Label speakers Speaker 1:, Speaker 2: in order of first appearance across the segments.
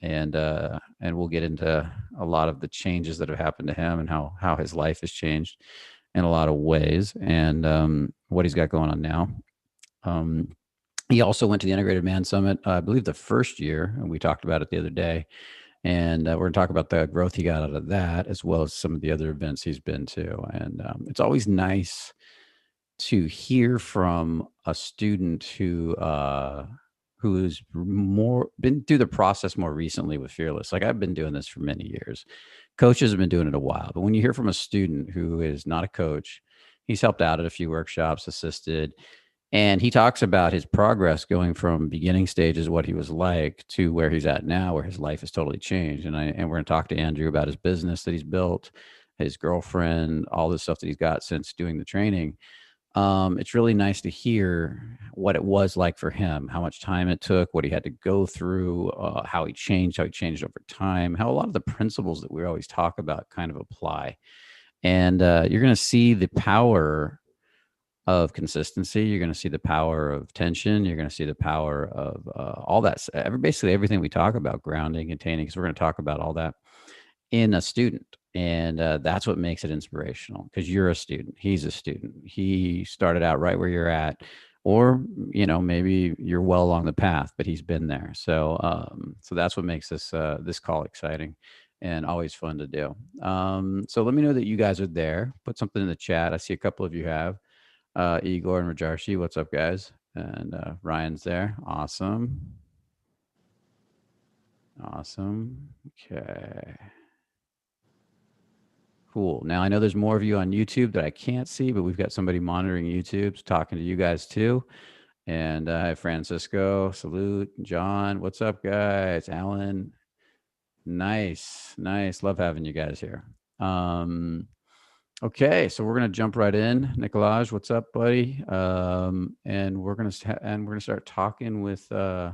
Speaker 1: And we'll get into a lot of the changes that have happened to him and how his life has changed in a lot of ways, and what he's got going on now. Um, he also went to the Integrated Man Summit, I believe the first year, and we talked about it the other day. And we're going to talk about the growth he got out of that, as well as some of the other events he's been to. And it's always nice to hear from a student who's more been through the process more recently with Fearless. Like, I've been doing this for many years. Coaches have been doing it a while, but when you hear from a student who is not a coach, he's helped out at a few workshops, assisted, and he talks about his progress going from beginning stages, what he was like, to where he's at now, where his life has totally changed. And we're going to talk to Andrew about his business that he's built, his girlfriend, all the stuff that he's got since doing the training. It's really nice to hear what it was like for him, how much time it took, what he had to go through, how he changed over time, how a lot of the principles that we always talk about kind of apply. And you're going to see the power of consistency. You're going to see the power of tension. You're going to see the power of all that. Basically, everything we talk about, grounding, containing, because we're going to talk about all that in a student. And that's what makes it inspirational, because you're a student. He's a student. He started out right where you're at, or, maybe you're well along the path, but he's been there. So that's what makes this call exciting and always fun to do. So let me know that you guys are there. Put something in the chat. I see a couple of you have. Igor and Rajarshi, what's up, guys? And Ryan's there. Awesome. Okay. Cool. Now, I know there's more of you on YouTube that I can't see, but we've got somebody monitoring YouTube, talking to you guys too. And hi, Francisco. Salute. John, what's up, guys? Alan. Nice. Love having you guys here. Okay, so we're gonna jump right in. Nicolaj, what's up, buddy? And we're gonna start talking with hello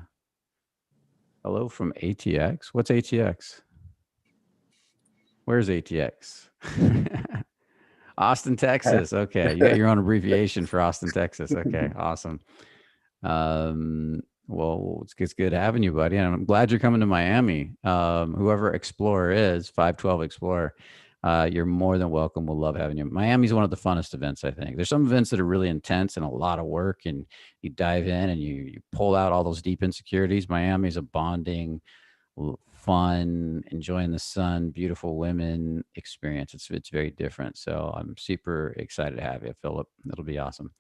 Speaker 1: from ATX. What's ATX? Where's ATX? Austin, Texas. Okay, you got your own abbreviation for Austin, Texas. Okay, awesome. Well, it's good having you, buddy. And I'm glad you're coming to Miami. Whoever Explorer is, 512 Explorer. You're more than welcome. We'll love having you. Miami's one of the funnest events, I think. There's some events that are really intense and a lot of work, and you dive in and you pull out all those deep insecurities. Miami's a bonding, fun, enjoying the sun, beautiful women experience. It's very different. So I'm super excited to have you, Philip. It'll be awesome.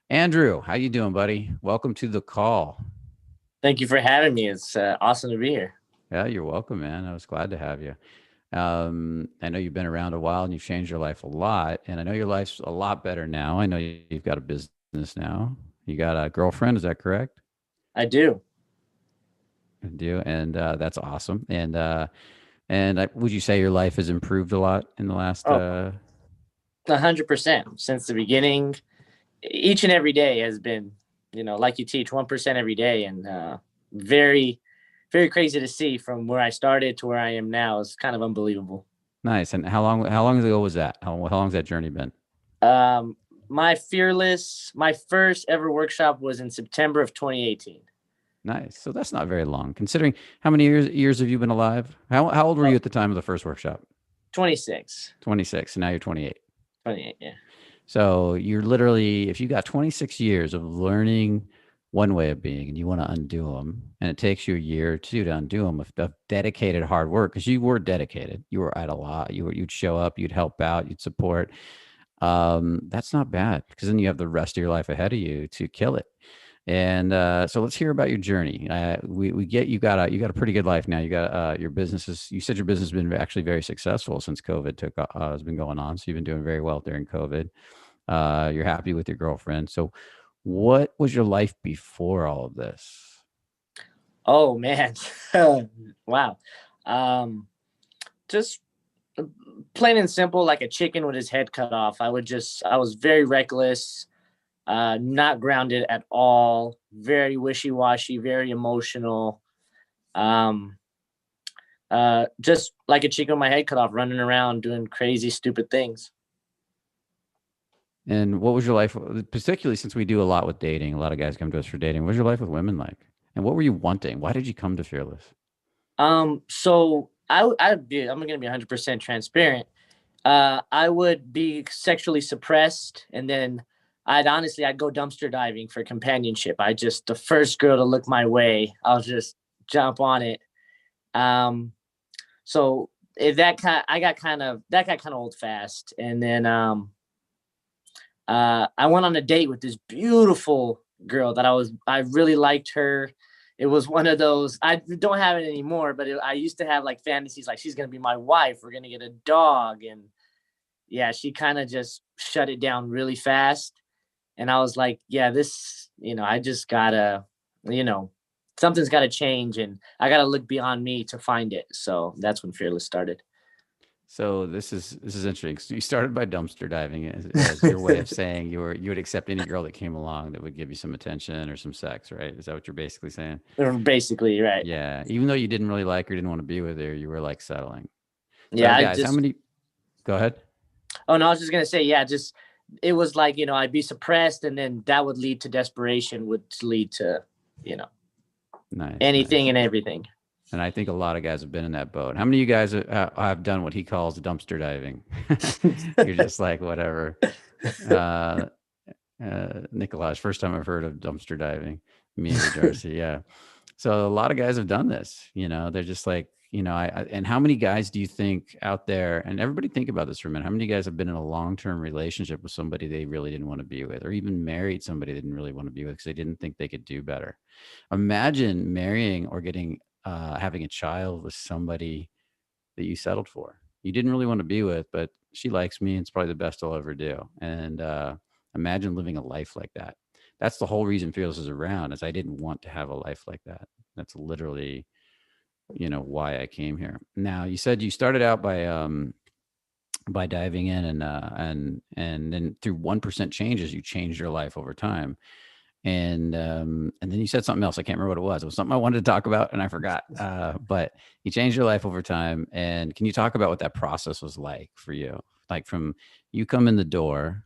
Speaker 1: Andrew, how you doing, buddy? Welcome to the call.
Speaker 2: Thank you for having me. It's awesome to be here.
Speaker 1: Yeah, you're welcome, man. I was glad to have you. I know you've been around a while and you've changed your life a lot, and I know your life's a lot better now. I know you've got a business now. You got a girlfriend, is that correct?
Speaker 2: I do.
Speaker 1: I do, and that's awesome. And would you say your life has improved a lot in the last?
Speaker 2: 100% since the beginning. Each and every day has been, like you teach, 1% every day, and very, very crazy to see from where I started to where I am now. It's kind of unbelievable.
Speaker 1: Nice. And how long ago was that? How long's that journey been?
Speaker 2: My first ever workshop was in September of 2018.
Speaker 1: Nice. So that's not very long, considering how many years have you been alive? How old were you at the time of the first workshop?
Speaker 2: 26.
Speaker 1: 26. And now you're 28.
Speaker 2: 28, yeah.
Speaker 1: So you're literally, if you got 26 years of learning one way of being and you want to undo them, and it takes you a year or two to undo them of dedicated hard work, because you were dedicated, you were at a lot, you'd show up, you'd help out, you'd support. That's not bad, because then you have the rest of your life ahead of you to kill it. And so let's hear about your journey. We get you got a pretty good life now. You got your businesses. You said your business has been actually very successful since COVID has been going on. So you've been doing very well during COVID. You're happy with your girlfriend. So what was your life before all of this?
Speaker 2: Oh man, wow. Just plain and simple, like a chicken with his head cut off. I was very reckless. Not grounded at all, very wishy-washy, very emotional. Just like a chicken with my head cut off, running around doing crazy, stupid things.
Speaker 1: And what was your life, particularly since we do a lot with dating, a lot of guys come to us for dating, what was your life with women like? And what were you wanting? Why did you come to Fearless?
Speaker 2: So I'm gonna be 100% transparent. I would be sexually suppressed, and then I'd go dumpster diving for companionship. The first girl to look my way, I'll just jump on it. Um, so if that kind, I got kind of that got kind of old fast, and then I went on a date with this beautiful girl that I really liked her. It was one of those, I don't have it anymore, but I used to have like fantasies like she's gonna be my wife. We're gonna get a dog, and yeah, she kind of just shut it down really fast. And I was like, yeah, I just gotta, you know, something's gotta change, and I gotta look beyond me to find it. So that's when Fearless started.
Speaker 1: So this is interesting. So you started by dumpster diving as your way of saying you would accept any girl that came along that would give you some attention or some sex, right? Is that what you're basically saying?
Speaker 2: Basically, right.
Speaker 1: Yeah. Even though you didn't really like her, didn't want to be with her, you were like settling. So
Speaker 2: Yeah,
Speaker 1: guys, how many? Go ahead.
Speaker 2: oh no, I was just gonna say, yeah, just it was like, I'd be suppressed, and then that would lead to desperation, would lead to, you know,
Speaker 1: Nice,
Speaker 2: anything
Speaker 1: nice.
Speaker 2: and everything.
Speaker 1: And I think a lot of guys have been in that boat. How many of you guys have done what he calls dumpster diving? You're just like, whatever. Uh, Nikolaj, first time I've heard of dumpster diving. Me and Darcy, yeah. So a lot of guys have done this. They're just like, and how many guys do you think out there? And everybody think about this for a minute. How many guys have been in a long-term relationship with somebody they really didn't want to be with, or even married somebody they didn't really want to be with because they didn't think they could do better? Imagine marrying or having a child with somebody that you settled for. You didn't really want to be with, but she likes me and it's probably the best I'll ever do. And imagine living a life like that. That's the whole reason Fearless is around, is I didn't want to have a life like that. That's literally, why I came here. Now, you said you started out by diving in and then through 1% changes, you changed your life over time. And then you said something else. I can't remember what it was. It was something I wanted to talk about and I forgot. But you changed your life over time. And can you talk about what that process was like for you? Like from you come in the door,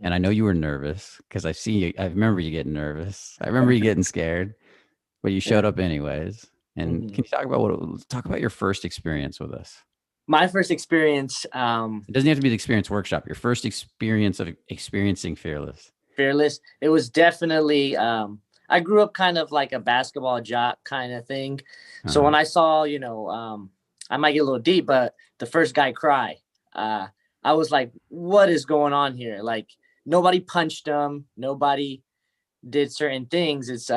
Speaker 1: and I know you were nervous because I see you. I remember you getting nervous. I remember you getting scared, but you showed
Speaker 2: Yeah.
Speaker 1: up anyways. And
Speaker 2: Mhm.
Speaker 1: can you talk about your first experience with us?
Speaker 2: My first experience,
Speaker 1: It doesn't have to be the experience workshop. Your first experience of experiencing Fearless.
Speaker 2: Fearless, it was definitely, I grew up kind of like a basketball jock kind of thing. So
Speaker 1: Uh-huh.
Speaker 2: when I saw, I might get a little deep, but the first guy cry, I was like, what is going on here? Like, nobody punched him, nobody did certain things. It's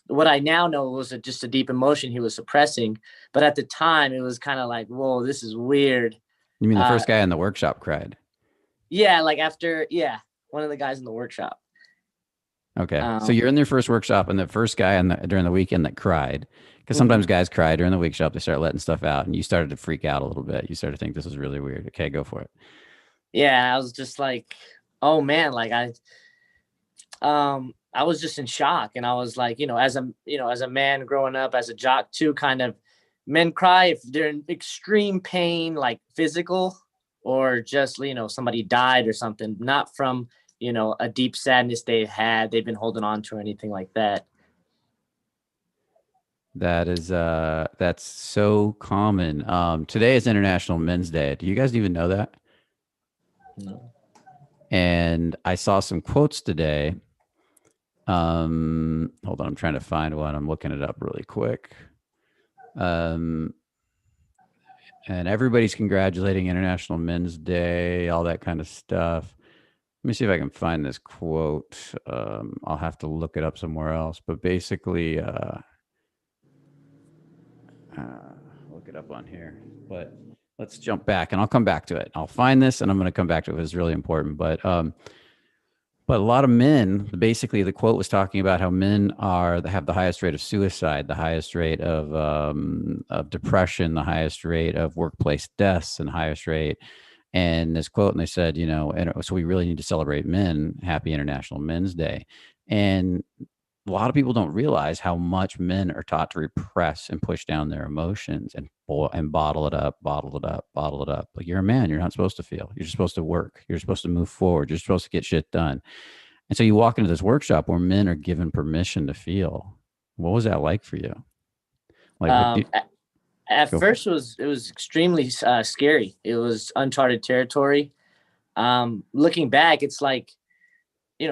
Speaker 2: what I now know was just a deep emotion he was suppressing, but at the time it was kind of like, whoa, this is weird.
Speaker 1: You mean the
Speaker 2: uh
Speaker 1: first guy in the workshop cried?
Speaker 2: yeah, like after, yeah, one of the guys in the workshop.
Speaker 1: Okay. So
Speaker 2: um
Speaker 1: you're in their first workshop, and the first guy during the weekend that cried, because sometimes
Speaker 2: mhm.
Speaker 1: guys cry during the workshop, they start letting stuff out, and you started to freak out a little bit. You started to think this is really weird. Okay, go for it.
Speaker 2: Yeah, I was just like, oh man, like I was just in shock, and I was like, as a man growing up as a jock too, kind of, men cry if they're in extreme pain, like physical, or just, somebody died or something, not from, a deep sadness they've been holding on to or anything like that.
Speaker 1: That's so common. Today is International Men's Day. Do you guys even know that?
Speaker 2: No.
Speaker 1: And I saw some quotes today. Hold on, I'm trying to find one. I'm looking it up really quick. Um, and everybody's congratulating International Men's Day, all that kind of stuff. Let me see if I can find this quote. I'll have to look it up somewhere else, but basically, look it up on here. But let's jump back, and I'll come back to it. I'll find this, and I'm going to come back to it. It's really important. But a lot of men, basically, the quote was talking about how men have the highest rate of suicide, the highest rate of depression, the highest rate of workplace deaths, and highest rate. And this quote, and they said, and so we really need to celebrate men. Happy International Men's Day. And a lot of people don't realize how much men are taught to repress and push down their emotions and bottle it up, bottle it up, bottle it up. Like, you're a man, you're not supposed to feel. You're supposed to work. You're supposed to move forward. You're supposed to get shit done. And so you walk into this workshop where men are given permission to feel. What was that like for you? Like, what do
Speaker 2: Um, at, at
Speaker 1: go for
Speaker 2: first, it was extremely scary. It was uncharted territory. Looking back, it's like,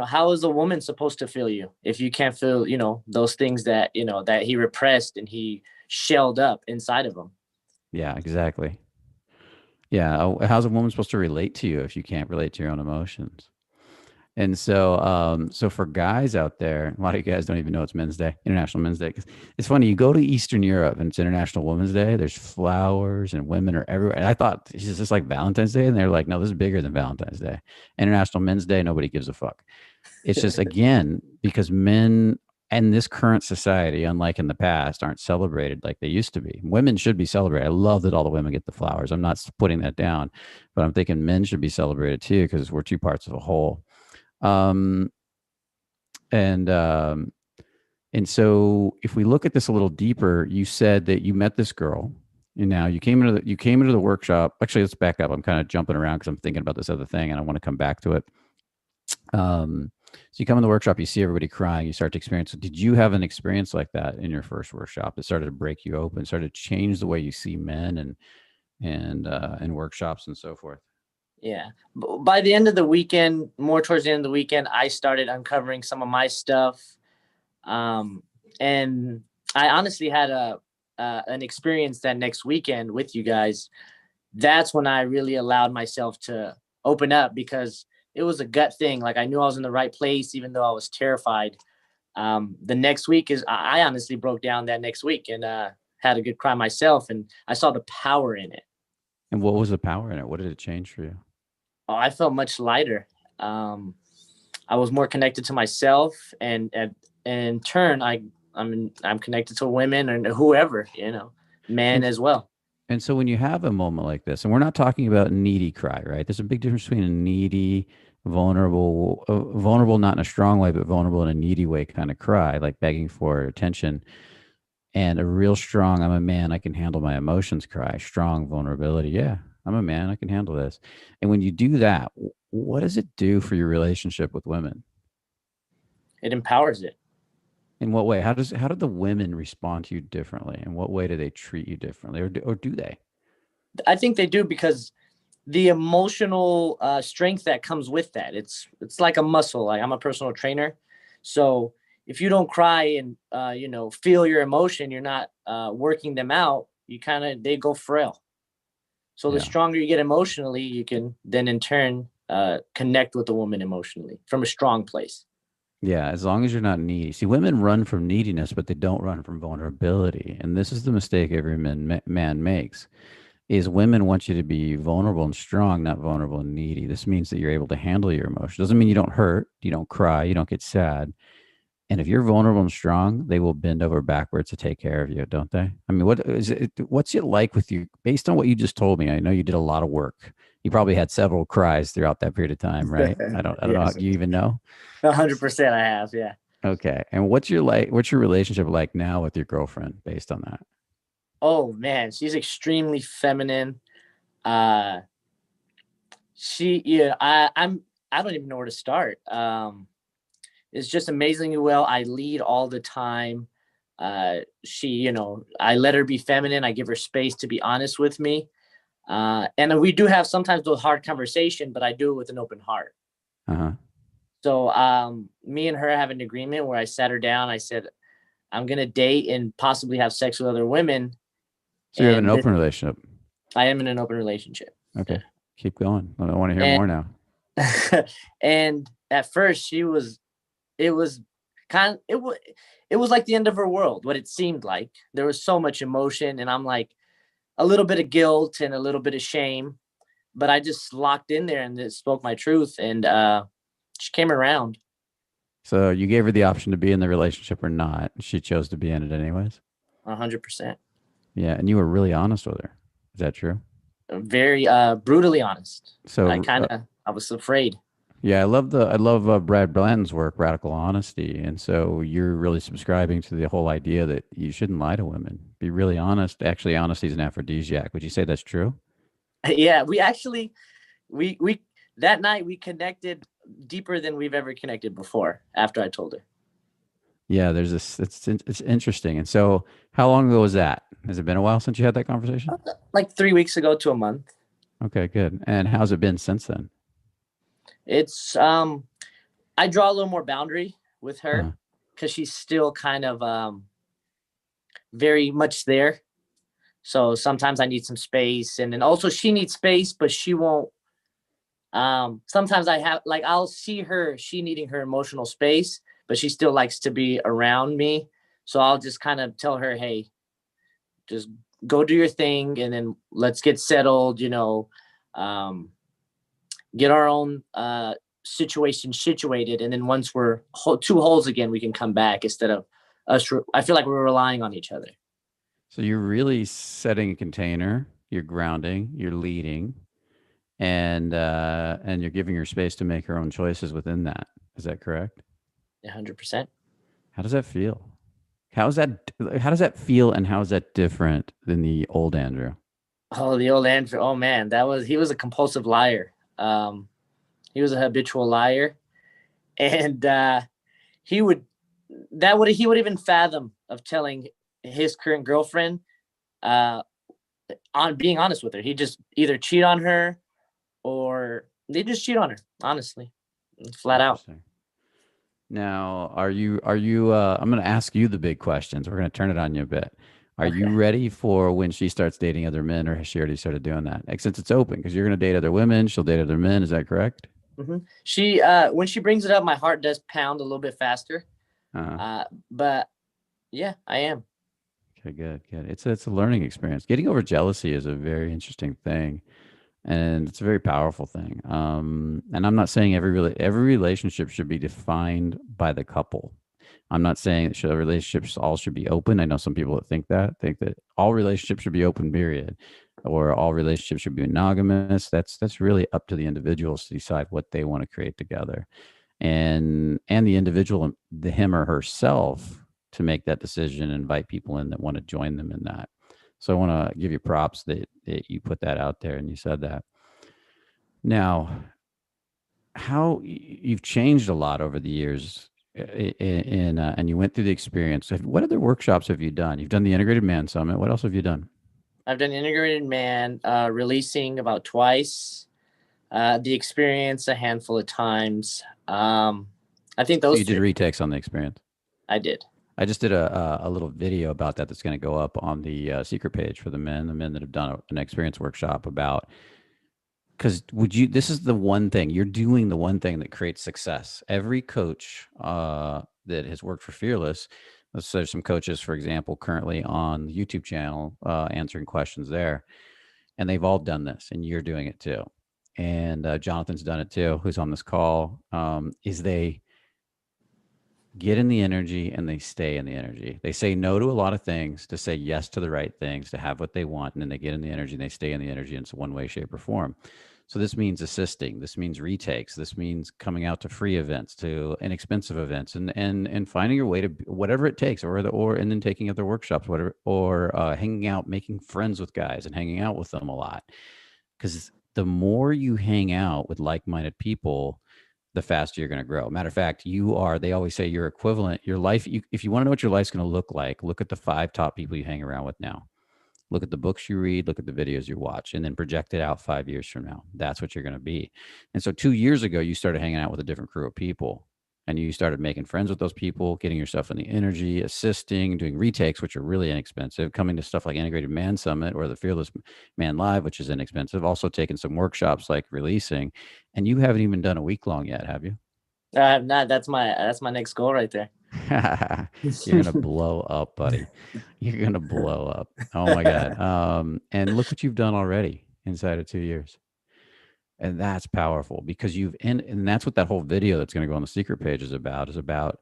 Speaker 2: how is a woman supposed to feel you if you can't feel, those things that, that he repressed and he shelled up inside of him?
Speaker 1: Yeah, exactly. Yeah. How's a woman supposed to relate to you if you can't relate to your own emotions? And so for guys out there, a lot of you guys don't even know it's Men's Day, International Men's Day. 'Cause it's funny, you go to Eastern Europe and it's International Women's Day. There's flowers and women are everywhere. And I thought this is just like Valentine's Day, and they're like, no, this is bigger than Valentine's Day. International Men's Day, nobody gives a fuck. It's just again because men and this current society, unlike in the past, aren't celebrated like they used to be. Women should be celebrated. I love that all the women get the flowers. I'm not putting that down, but I'm thinking men should be celebrated too because we're two parts of a whole. Um, and um, and so if we look at this a little deeper, you said that you met this girl, and now you came into the workshop. Actually, let's back up. I'm kind of jumping around because I'm thinking about this other thing, and I want to come back to it. So you come in the workshop, you see everybody crying, you start to experience. Did you have an experience like that in your first workshop that started to break you open, started to change the way you see men and workshops and so forth?
Speaker 2: Yeah. By the end of the weekend, more towards the end of the weekend, I started uncovering some of my stuff. Um, and I honestly had an experience that next weekend with you guys. That's when I really allowed myself to open up because it was a gut thing. Like I knew I was in the right place, even though I was terrified. The next week is I honestly broke down that next week and had a good cry myself, and I saw the power in it.
Speaker 1: And what was the power in it? What did it change for you?
Speaker 2: Oh, I felt much lighter. Um, I was more connected to myself, and in turn, I'm connected to women and whoever, men
Speaker 1: And
Speaker 2: as well.
Speaker 1: And so when you have a moment like this, and we're not talking about needy cry, right? There's a big difference between a needy, vulnerable not in a strong way, but vulnerable in a needy way kind of cry, like begging for attention, and a real strong, I'm a man, I can handle my emotions cry, strong vulnerability. Yeah, I'm a man, I can handle this. And when you do that, what does it do for your relationship with women?
Speaker 2: It empowers it.
Speaker 1: In what way? How do the women respond to you differently? In what way do they treat you differently, or do they?
Speaker 2: I think they do because the emotional strength that comes with that. It's like a muscle. Like I'm a personal trainer, so if you don't cry and feel your emotion, you're not working them out. They go frail. So the
Speaker 1: Yeah.
Speaker 2: stronger you get emotionally, you can then in turn connect with the woman emotionally from a strong place.
Speaker 1: Yeah, as long as you're not needy. See, women run from neediness, but they don't run from vulnerability. And this is the mistake every man makes is women want you to be vulnerable and strong, not vulnerable and needy. This means that you're able to handle your emotions. Doesn't mean you don't hurt, you don't cry, you don't get sad. And if you're vulnerable and strong, they will bend over backwards to take care of you, don't they? I mean, what's it like with you based on what you just told me? I know you did a lot of work. You probably had several cries throughout that period of time, right? I don't know.
Speaker 2: Yes,
Speaker 1: Do you even know?
Speaker 2: 100%. I have, yeah.
Speaker 1: Okay. And what's your relationship like now with your girlfriend based on that?
Speaker 2: Oh man, she's extremely feminine. Uh, I don't even know where to start. It's just amazingly well. I lead all the time. I let her be feminine. I give her space to be honest with me. And we do have sometimes those hard conversation, but I do it with an open heart.
Speaker 1: Uh-huh.
Speaker 2: So me and her have an agreement where I sat her down. I said, I'm gonna date and possibly have sex with other women,
Speaker 1: So you have an
Speaker 2: and
Speaker 1: open relationship.
Speaker 2: I am in an open relationship.
Speaker 1: Okay. Keep going. I want to hear
Speaker 2: And
Speaker 1: more now.
Speaker 2: and at first it was it was like the end of her world. What it seemed like there was so much emotion, and I'm like a little bit of guilt and a little bit of shame, but I just locked in there and spoke my truth, and she came around.
Speaker 1: So you gave her the option to be in the relationship or not. She chose to be in it anyways.
Speaker 2: 100%.
Speaker 1: Yeah. And you were really honest with her. Is that true?
Speaker 2: Very brutally honest.
Speaker 1: So
Speaker 2: I was afraid.
Speaker 1: yeah, I love Brad Bland's work, Radical Honesty, and so you're really subscribing to the whole idea that you shouldn't lie to women. Be really honest. Actually, honesty is an aphrodisiac. Would you say that's true?
Speaker 2: Yeah, we actually we that night we connected deeper than we've ever connected before after I told her.
Speaker 1: Yeah, there's this. It's interesting. And so, how long ago was that? Has it been a while since you had that conversation?
Speaker 2: Like 3 weeks ago to a month.
Speaker 1: Okay, good. And how's it been since then?
Speaker 2: It's I draw a little more boundary with her
Speaker 1: Uh,
Speaker 2: because she's still kind of very much there. So sometimes I need some space, and then also she needs space, but she won't. Sometimes I have like I'll see her, she needing her emotional space, but she still likes to be around me. So I'll just kind of tell her, hey, just go do your thing, and then let's get settled. Um, get our own situation situated, and then once we're two holes again, we can come back instead of us. I feel like we're relying on each other.
Speaker 1: so you're really setting a container. You're grounding. You're leading, and you're giving her space to make her own choices within that. Is that correct?
Speaker 2: 100%.
Speaker 1: How does that feel? How's that? How does that feel, and how is that different than the old Andrew?
Speaker 2: Oh, the old Andrew. Oh man, he was a compulsive liar. He was a habitual liar, and he would he would even fathom of telling his current girlfriend uh, on being honest with her. He just either cheat on her or they just cheat on her. Honestly, flat out.
Speaker 1: Interesting. Now, I'm going to ask you the big questions. We're going to turn it on you a bit. Are you
Speaker 2: Okay.
Speaker 1: ready for when she starts dating other men, or has she already started doing that? Like, since it's open, because you're going to date other women, she'll date other men. Is that correct?
Speaker 2: She when she brings it up, my heart does pound a little bit faster.
Speaker 1: Uh,
Speaker 2: But yeah, I am.
Speaker 1: okay, good, good. It's a learning experience. Getting over jealousy is a very interesting thing, and it's a very powerful thing. And I'm not saying every relationship should be defined by the couple. I'm not saying that relationships all should be open. I know some people that think that all relationships should be open, period, or all relationships should be monogamous. That's really up to the individuals to decide what they want to create together, and the individual, the him or herself, to make that decision and invite people in that want to join them in that. So I want to give you props that you put that out there and you said that. Now, how you've changed a lot over the years, and you went through the experience. What other workshops have you done? You've done the Integrated Man Summit. What else have you done?
Speaker 2: I've done integrated man releasing about twice. The experience a handful of times. I think
Speaker 1: So
Speaker 2: those
Speaker 1: you did
Speaker 2: three
Speaker 1: retakes on the experience.
Speaker 2: I did.
Speaker 1: I just did a little video about that that's going to go up on the secret page for the men that have done an experience workshop about. Because this is the one thing you're doing, the one thing that creates success. Every coach that has worked for Fearless, so there's some coaches, for example, currently on the YouTube channel answering questions there, and they've all done this, and you're doing it too. And Jonathan's done it too, who's on this call. Is they get in the energy and they stay in the energy. They say no to a lot of things to say yes to the right things, to have what they want. And then they get in the energy and they stay in the energy in one way, shape, or form. So this means assisting. This means retakes. This means coming out to free events, to inexpensive events, and finding your way to whatever it takes, and then taking other workshops, whatever, or hanging out, making friends with guys, and hanging out with them a lot. Because the more you hang out with like-minded people, the faster you're going to grow. Matter of fact, they always say you're equivalent. Your life, if you want to know what your life's going to look like, look at the 5 top people you hang around with now. Look at the books you read, look at the videos you watch, and then project it out 5 years from now. That's what you're going to be. And so 2 years ago, you started hanging out with a different crew of people, and you started making friends with those people, getting yourself in the energy, assisting, doing retakes, which are really inexpensive, coming to stuff like Integrated Man Summit or the Fearless Man Live, which is inexpensive, also taking some workshops like releasing. And you haven't even done a week long yet, have you?
Speaker 2: Not that's my next goal right there.
Speaker 1: You're gonna blow up, buddy. You're gonna blow up. Oh my God. And look what you've done already inside of 2 years. And that's powerful because and that's what that whole video that's going to go on the secret page is about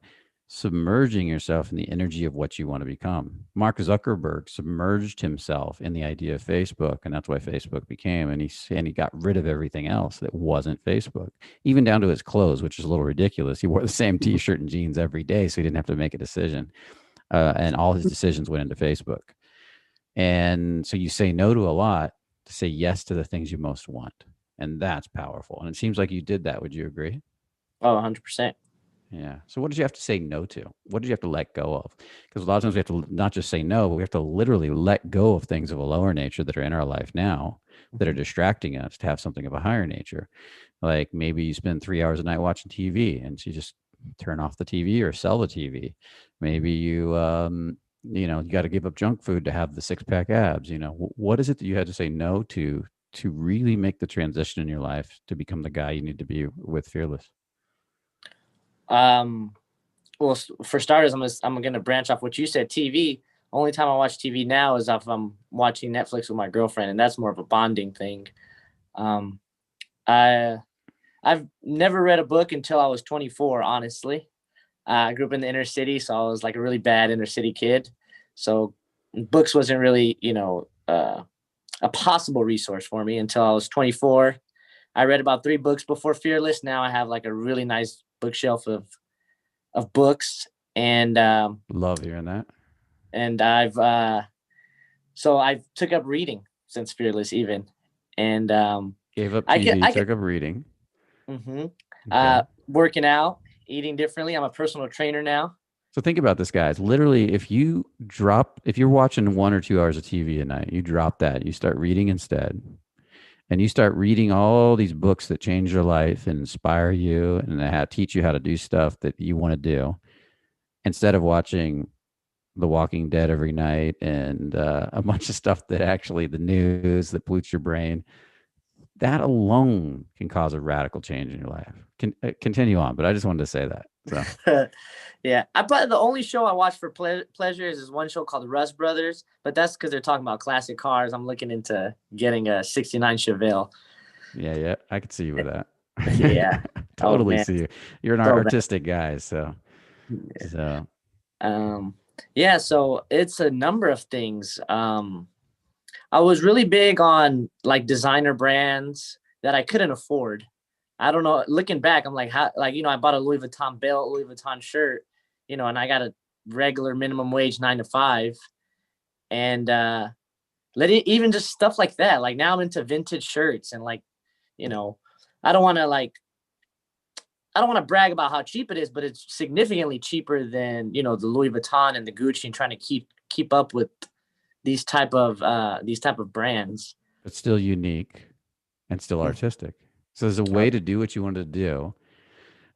Speaker 1: submerging yourself in the energy of what you want to become. Mark Zuckerberg submerged himself in the idea of Facebook, and that's why Facebook became. And he got rid of everything else that wasn't Facebook, even down to his clothes, which is a little ridiculous. He wore the same T-shirt and jeans every day, so he didn't have to make a decision. And all his decisions went into Facebook. And so you say no to a lot to say yes to the things you most want. And that's powerful. And it seems like you did that. Would you agree?
Speaker 2: Oh, 100%.
Speaker 1: Yeah. So what did you have to say no to? What did you have to let go of? Because a lot of times we have to not just say no, but we have to literally let go of things of a lower nature that are in our life now that are
Speaker 2: Mhm.
Speaker 1: distracting us to have something of a higher nature. Like maybe you spend 3 hours a night watching TV and so you just turn off the TV or sell the TV. Maybe you got to give up junk food to have the six pack abs. What is it that you had to say no to really make the transition in your life to become the guy you need to be with Fearless?
Speaker 2: Um, well, for starters, I'm gonna branch off what you said. TV. Only time I watch TV now is if I'm watching Netflix with my girlfriend, and that's more of a bonding thing. Um, I I've never read a book until I was 24. Honestly, I grew up in the inner city, so I was like a really bad inner city kid. So books wasn't really, a possible resource for me until I was 24. I read about 3 books before Fearless. Now I have like a really nice bookshelf of books, and
Speaker 1: Love hearing that.
Speaker 2: I've so I've took up reading since Fearless even, and
Speaker 1: Gave up
Speaker 2: I
Speaker 1: TV,
Speaker 2: can
Speaker 1: took up reading.
Speaker 2: hmm
Speaker 1: Okay.
Speaker 2: working out, eating differently. I'm a personal trainer now.
Speaker 1: So think about this, guys. Literally, if you're watching 1 or 2 hours of TV a night, you drop that, you start reading instead, and you start reading all these books that change your life and inspire you and that teach you how to do stuff that you want to do instead of watching The Walking Dead every night and a bunch of stuff that actually the news that pollutes your brain. That alone can cause a radical change in your life. Continue on, but I just wanted to say that. So
Speaker 2: Yeah, I probably the only show I watch for pleasure is one show called Rust Brothers, but that's because they're talking about classic cars. I'm looking into getting a '69 Chevelle.
Speaker 1: yeah, yeah, I could see you with that.
Speaker 2: Yeah. Oh
Speaker 1: Totally
Speaker 2: man,
Speaker 1: see you. You're an
Speaker 2: so bad.
Speaker 1: artistic guy, so
Speaker 2: Um, yeah, so it's a number of things. I was really big on like designer brands that I couldn't afford. I don't know. Looking back, I'm like, how, like, I bought a Louis Vuitton belt, Louis Vuitton shirt, and I got a regular minimum wage 9 to 5. And let it even just stuff like that. Like now I'm into vintage shirts and like, you know, I don't want to like, I don't want to brag about how cheap it is, but it's significantly cheaper than, the Louis Vuitton and the Gucci and trying to keep up with these type of brands.
Speaker 1: but still unique and still artistic. So there's a way to do what you wanted to do.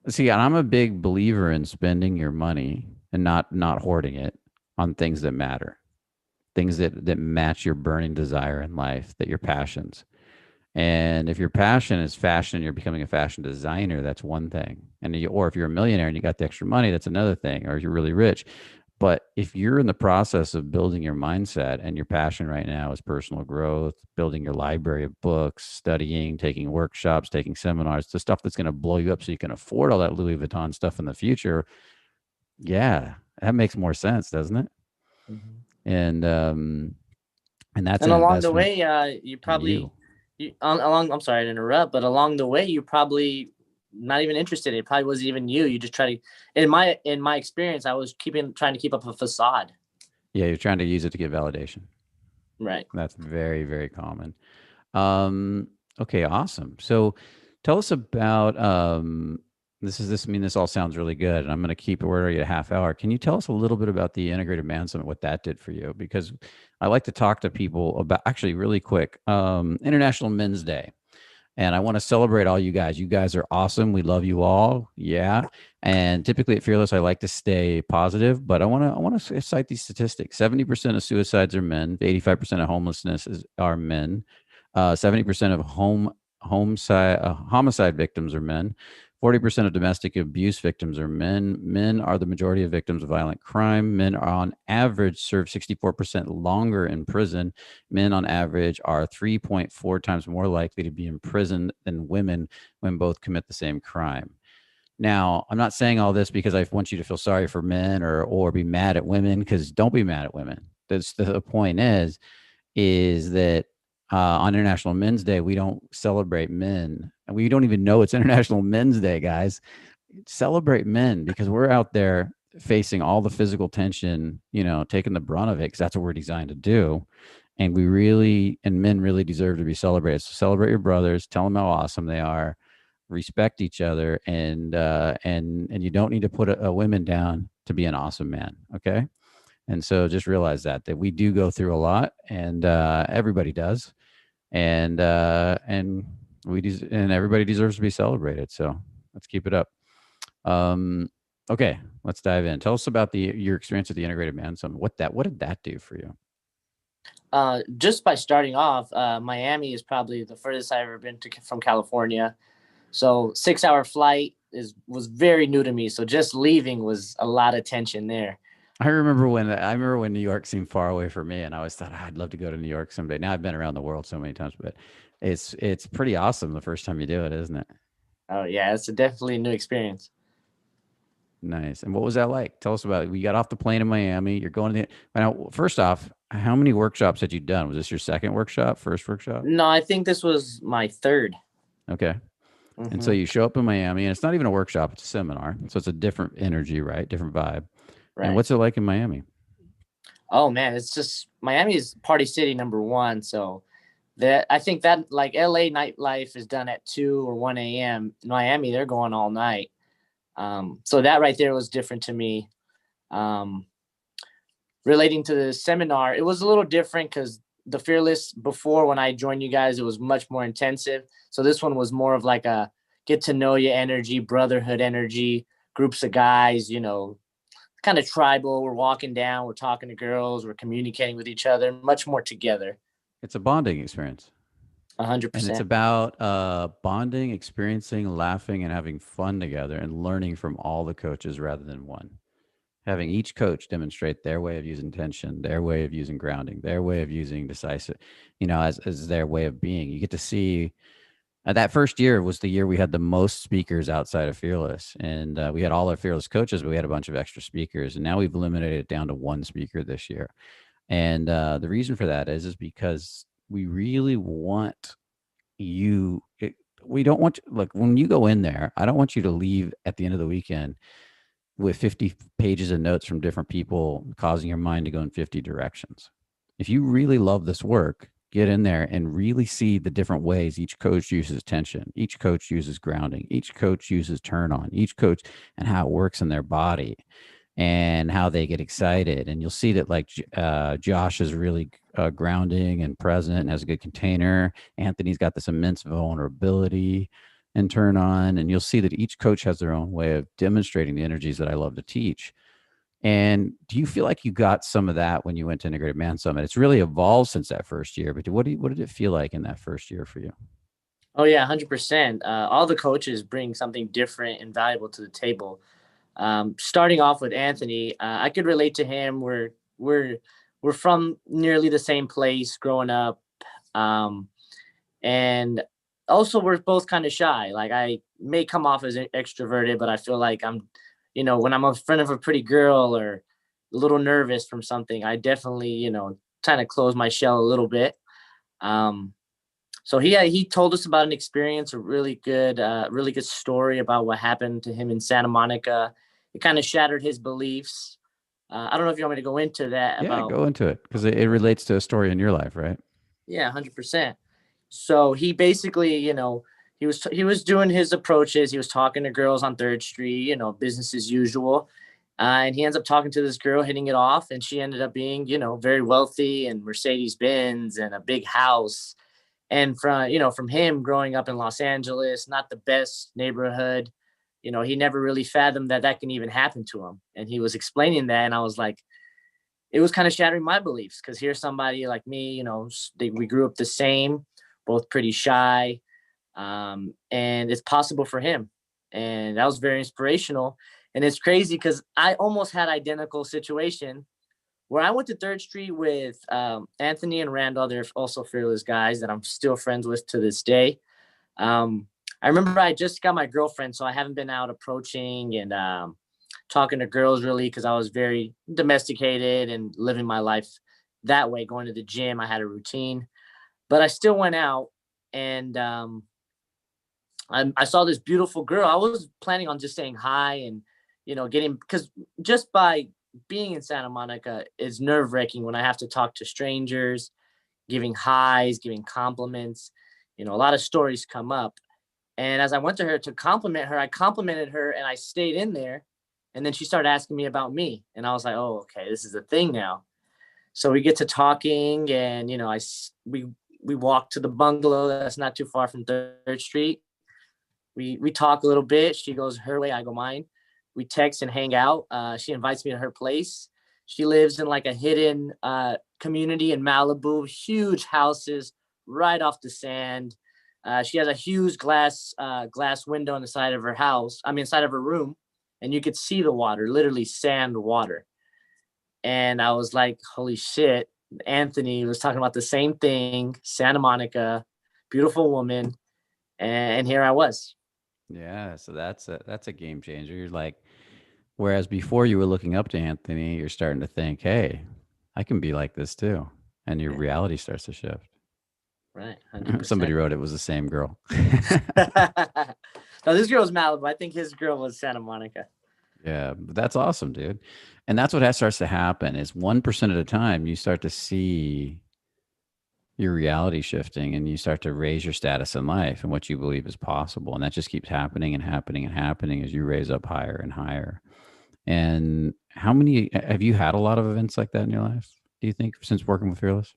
Speaker 1: See, and I'm a big believer in spending your money and not hoarding it on things that matter, things that match your burning desire in life, that your passions. And if your passion is fashion and you're becoming a fashion designer, that's one thing. Or if you're a millionaire and you got the extra money, that's another thing. Or you're really rich. But if you're in the process of building your mindset and your passion right now is personal growth, building your library of books, studying, taking workshops, taking seminars, the stuff that's going to blow you up so you can afford all that Louis Vuitton stuff in the future, yeah, that makes more sense, doesn't it?
Speaker 2: Mhm.
Speaker 1: And and that's
Speaker 2: And
Speaker 1: an
Speaker 2: along the
Speaker 1: investment
Speaker 2: way, you
Speaker 1: in
Speaker 2: probably
Speaker 1: you.
Speaker 2: along. I'm sorry to interrupt, but along the way, you probably not even interested. It probably wasn't even you. You just try to. In my experience, I was trying to keep up a facade.
Speaker 1: Yeah, you're trying to use it to get validation.
Speaker 2: Right.
Speaker 1: That's very, very common. Um, okay, awesome. So tell us about this all sounds really good, and I'm gonna keep it where are you a half hour. Can you tell us a little bit about the Integrated Man Summit, what that did for you? Because I like to talk to people about actually really quick, International Men's Day. And I want to celebrate all you guys. You guys are awesome. We love you all. Yeah. And typically at Fearless, I like to stay positive, but I want to cite these statistics. 70% of suicides are men. 85% of homelessness are men. 70% of homicide victims are men. 40% of domestic abuse victims are men. Men are the majority of victims of violent crime. Men are on average serve 64% longer in prison. Men on average are 3.4 times more likely to be imprisoned than women when both commit the same crime. Now, I'm not saying all this because I want you to feel sorry for men or be mad at women, because don't be mad at women. That's the point is that on International Men's Day, we don't celebrate men. And we don't even know it's International Men's Day, guys. Celebrate men because we're out there facing all the physical tension, taking the brunt of it because that's what we're designed to do. And men really deserve to be celebrated. So celebrate your brothers, tell them how awesome they are. respect each other, and you don't need to put a women down to be an awesome man. Okay. And so just realize that we do go through a lot, and everybody does, and and everybody deserves to be celebrated. So let's keep it up. Um, okay, let's dive in. Tell us about your experience at the Integrated Man Summit. What did that do for you?
Speaker 2: Just by starting off, Miami is probably the furthest I've ever been from California. So 6 hour flight was very new to me. So just leaving was a lot of tension there.
Speaker 1: I remember when New York seemed far away for me, and I always thought, I'd love to go to New York someday. Now I've been around the world so many times, but it's pretty awesome the first time you do it, isn't it?
Speaker 2: Oh yeah, it's definitely a new experience.
Speaker 1: Nice. And what was that like? Tell us about it. We got off the plane in Miami. You're going to the now. First off, how many workshops had you done? Was this your second workshop? First workshop?
Speaker 2: No, I think this was my third.
Speaker 1: Okay. And so
Speaker 2: Mm-hmm.
Speaker 1: you show up in Miami, and it's not even a workshop; it's a seminar. So it's a different energy, right? Different vibe. And
Speaker 2: Right.
Speaker 1: what's it like in Miami?
Speaker 2: Oh man, it's just Miami is party city number one. So that I think that like LA nightlife is done at 2 or 1 a.m. Miami, they're going all night. So that right there was different to me. Um, Relating to the seminar, it was a little different because the Fearless before when I joined you guys, it was much more intensive. So this one was more of like a get to know you energy, brotherhood energy, groups of guys, kind of tribal. We're walking down, we're talking to girls, we're communicating with each other, much more together.
Speaker 1: It's a bonding experience.
Speaker 2: A hundred
Speaker 1: And it's
Speaker 2: percent.
Speaker 1: about bonding, experiencing, laughing, and having fun together and learning from all the coaches rather than one. Having each coach demonstrate their way of using tension, their way of using grounding, their way of using decisive, as their way of being. You get to see that first year was the year we had the most speakers outside of Fearless. And we had all our Fearless coaches, but we had a bunch of extra speakers. And now we've eliminated it down to one speaker this year. And the reason for that is because we really want we don't want like when you go in there, I don't want you to leave at the end of the weekend with 50 pages of notes from different people causing your mind to go in 50 directions. If you really love this work, get in there and really see the different ways each coach uses tension, each coach uses grounding, each coach uses turn on, each coach and how it works in their body and how they get excited. And you'll see that like Josh is really grounding and present and has a good container. Anthony's got this immense vulnerability and turn on. And you'll see that each coach has their own way of demonstrating the energies that I love to teach. And do you feel like you got some of that when you went to Integrated Man Summit? It's really evolved since that first year, but what did it feel like in that first year for you?
Speaker 2: Oh yeah, 100%. All the coaches bring something different and valuable to the table. Starting off with Anthony, I could relate to him. We're from nearly the same place growing up, and also we're both kind of shy. Like I may come off as extroverted, but I feel like when I'm in front of a pretty girl or a little nervous from something, I definitely kind of close my shell a little bit. Um, so he told us about an experience, a really good story about what happened to him in Santa Monica. It kind of shattered his beliefs. I don't know if you want me to go into that
Speaker 1: Yeah,
Speaker 2: about.
Speaker 1: go into it because it relates to a story in your life, right?
Speaker 2: Yeah, 100%. So he basically, he was doing his approaches. He was talking to girls on Third Street, business as usual. And he ends up talking to this girl, hitting it off, and she ended up being, very wealthy and Mercedes Benz and a big house. And from him growing up in Los Angeles, not the best neighborhood, he never really fathomed that can even happen to him. And he was explaining that, and I was like, it was kind of shattering my beliefs because here's somebody like me, we grew up the same, both pretty shy, and it's possible for him. And that was very inspirational. And it's crazy because I almost had identical situation where I went to Third Street with Anthony and Randall. They're also Fearless guys that I'm still friends with to this day. Um, I remember I just got my girlfriend, so I haven't been out approaching and talking to girls really because I was very domesticated and living my life that way, going to the gym. I had a routine, but I still went out and I saw this beautiful girl. I was planning on just saying hi and, getting, because just by being in Santa Monica is nerve wracking when I have to talk to strangers, giving highs, giving compliments. A lot of stories come up. And as I went to her to compliment her, I complimented her and I stayed in there. And then she started asking me about me. And I was like, oh, okay, this is the thing now. So we get to talking, and, we walk to the bungalow that's not too far from 3rd Street. We talk a little bit. She goes her way, I go mine. We text and hang out. She invites me to her place. She lives in like a hidden community in Malibu, huge houses right off the sand. She has a huge glass window on the side of her house. I mean, inside of her room, and you could see the water, literally sand water. And I was like, holy shit. Anthony was talking about the same thing, Santa Monica, beautiful woman. And here I was.
Speaker 1: Yeah, so that's a game changer. You're like, whereas before you were looking up to Anthony, you're starting to think, hey, I can be like this too. And your reality starts to shift.
Speaker 2: Right. 100%.
Speaker 1: Somebody wrote it was the same girl.
Speaker 2: No, this girl was Malibu. I think his girl was Santa Monica.
Speaker 1: Yeah, but that's awesome, dude. And that's what starts to happen is 1% at a time, you start to see your reality shifting and you start to raise your status in life and what you believe is possible. And that just keeps happening and happening and happening as you raise up higher and higher. And how many have you had a lot of events like that in your life, do you think, since working with Fearless?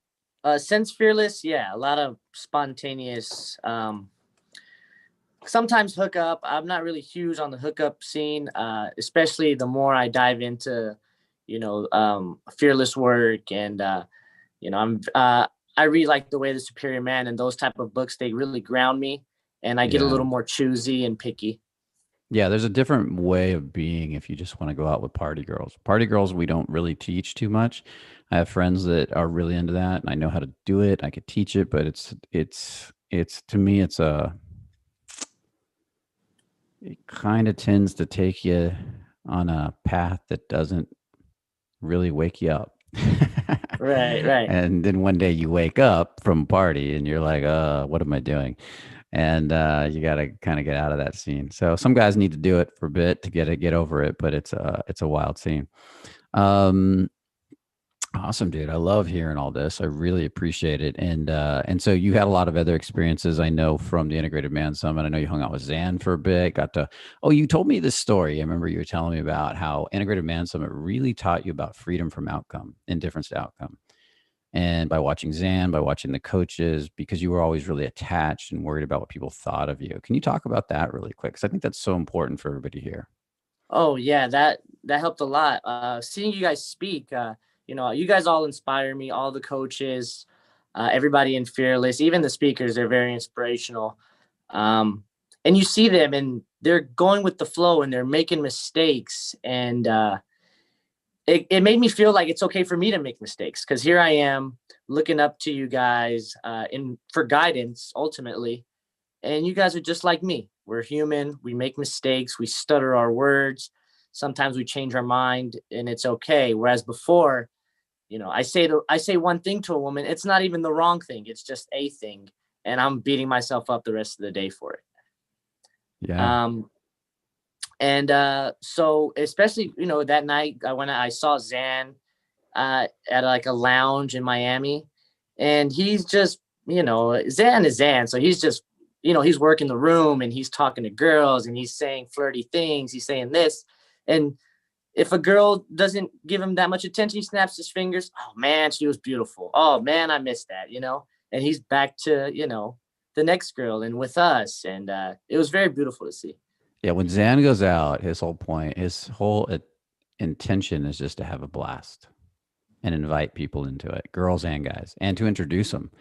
Speaker 2: Since Fearless, yeah, a lot of spontaneous, sometimes hookup. I'm not really huge on the hookup scene, especially the more I dive into, Fearless work. And, I really like The Way of the Superior Man, and those type of books. They really ground me, and I get a little more choosy and picky.
Speaker 1: Yeah, there's a different way of being if you just want to go out with party girls. Party girls, we don't really teach too much. I have friends that are really into that, and I know how to do it. I could teach it, but it's to me, it kind of tends to take you on a path that doesn't really wake you up.
Speaker 2: Right.
Speaker 1: And then one day you wake up from a party and you're like, what am I doing? And you got to kind of get out of that scene. So some guys need to do it for a bit to get over it, but it's a wild scene. Awesome, dude. I love hearing all this. I really appreciate it. And so you had a lot of other experiences, I know, from the Integrated Man Summit. I know you hung out with Zan for a bit. You told me this story. I remember you were telling me about how Integrated Man Summit really taught you about freedom from outcome, indifference to outcome. And by watching Zan, by watching the coaches, because you were always really attached and worried about what people thought of you. Can you talk about that really quick? Because I think that's so important for everybody here.
Speaker 2: Oh yeah, that helped a lot. Seeing you guys speak, you guys all inspire me. All the coaches, everybody in Fearless, even the speakers, they're very inspirational. And you see them, and they're going with the flow, and they're making mistakes, and it made me feel like it's okay for me to make mistakes, because here I am looking up to you guys for guidance ultimately. And you guys are just like me. We're human. We make mistakes. We stutter our words. Sometimes we change our mind, and it's okay. Whereas before, I say one thing to a woman, it's not even the wrong thing. It's just a thing. And I'm beating myself up the rest of the day for it.
Speaker 1: Yeah.
Speaker 2: So especially, that night when I saw Zan at like a lounge in Miami, and he's just, Zan is Zan. So he's just, he's working the room, and he's talking to girls, and he's saying flirty things. He's saying this. And if a girl doesn't give him that much attention, he snaps his fingers. Oh man, she was beautiful. Oh man, I missed that, and he's back to, the next girl and with us. And it was very beautiful to see.
Speaker 1: Yeah, when Zan goes out, his whole intention is just to have a blast and invite people into it, girls and guys, and to introduce them.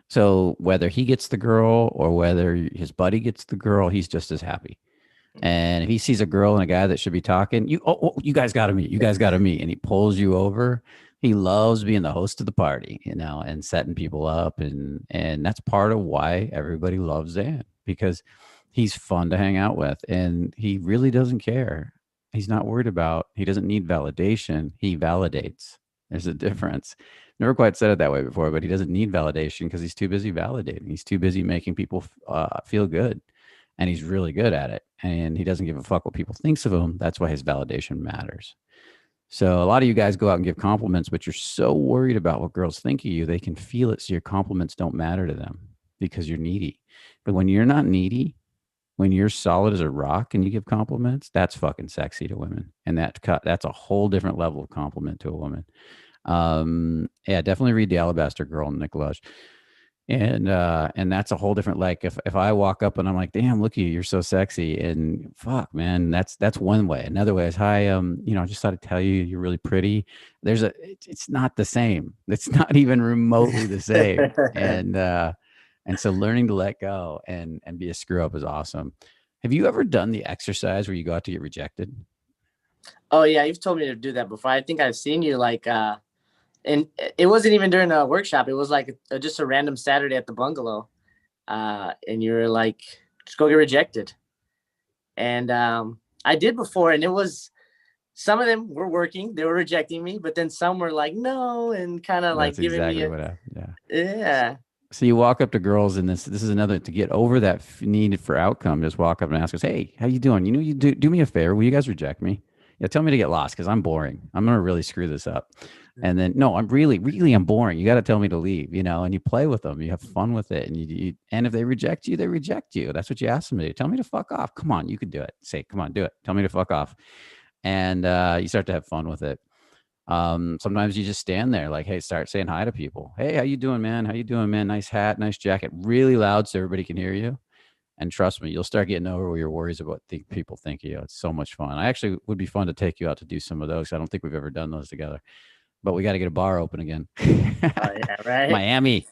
Speaker 1: So whether he gets the girl or whether his buddy gets the girl, he's just as happy. And if he sees a girl and a guy that should be talking, you guys got to meet. You guys got to meet. And he pulls you over. He loves being the host of the party, and setting people up. And that's part of why everybody loves Zan, because he's fun to hang out with, and he really doesn't care. He doesn't need validation. He validates. There's a difference. Never quite said it that way before, but he doesn't need validation because he's too busy validating. He's too busy making people feel good, and he's really good at it. And he doesn't give a fuck what people thinks of him. That's why his validation matters. So a lot of you guys go out and give compliments, but you're so worried about what girls think of you, they can feel it. So your compliments don't matter to them because you're needy. But when you're not needy, when you're solid as a rock and you give compliments, that's fucking sexy to women. And that's a whole different level of compliment to a woman. Yeah, definitely read The Alabaster Girl and Nick Lush. And that's a whole different, like, if I walk up and I'm like, damn, look at you, you're so sexy, and fuck, man, that's one way. Another way is, hi, I just thought I'd tell you you're really pretty. It's not the same. It's not even remotely the same. And so learning to let go and be a screw up is awesome. Have you ever done the exercise where you go out to get rejected?
Speaker 2: Oh yeah, you've told me to do that before. I think I've seen you and it wasn't even during a workshop. It was like just a random Saturday at the bungalow. And you were like, just go get rejected. And I did before, and it was, some of them were working, they were rejecting me, but then some were like, no, and kind of like
Speaker 1: That's
Speaker 2: giving me
Speaker 1: exactly
Speaker 2: a,
Speaker 1: what happened. Yeah.
Speaker 2: yeah.
Speaker 1: So you walk up to girls, and this is another, to get over that need for outcome. Just walk up and ask us, "Hey, how you doing? You do me a favor. Will you guys reject me? Yeah, tell me to get lost because I'm boring. I'm gonna really screw this up." And then, no, I'm really I'm boring. You got to tell me to leave. And you play with them. You have fun with it, and and if they reject you, they reject you. That's what you ask them to do. Tell me to fuck off. Come on, you can do it. Say, come on, do it. Tell me to fuck off, and you start to have fun with it. Sometimes you just stand there like, hey, start saying hi to people. Hey, how you doing, man? How you doing, man? Nice hat, nice jacket, really loud so everybody can hear you. And trust me, you'll start getting over your worries about what people think of you. It's so much fun. I actually would be fun to take you out to do some of those. I don't think we've ever done those together, but we got to get a bar open again.
Speaker 2: Oh yeah, right.
Speaker 1: Miami.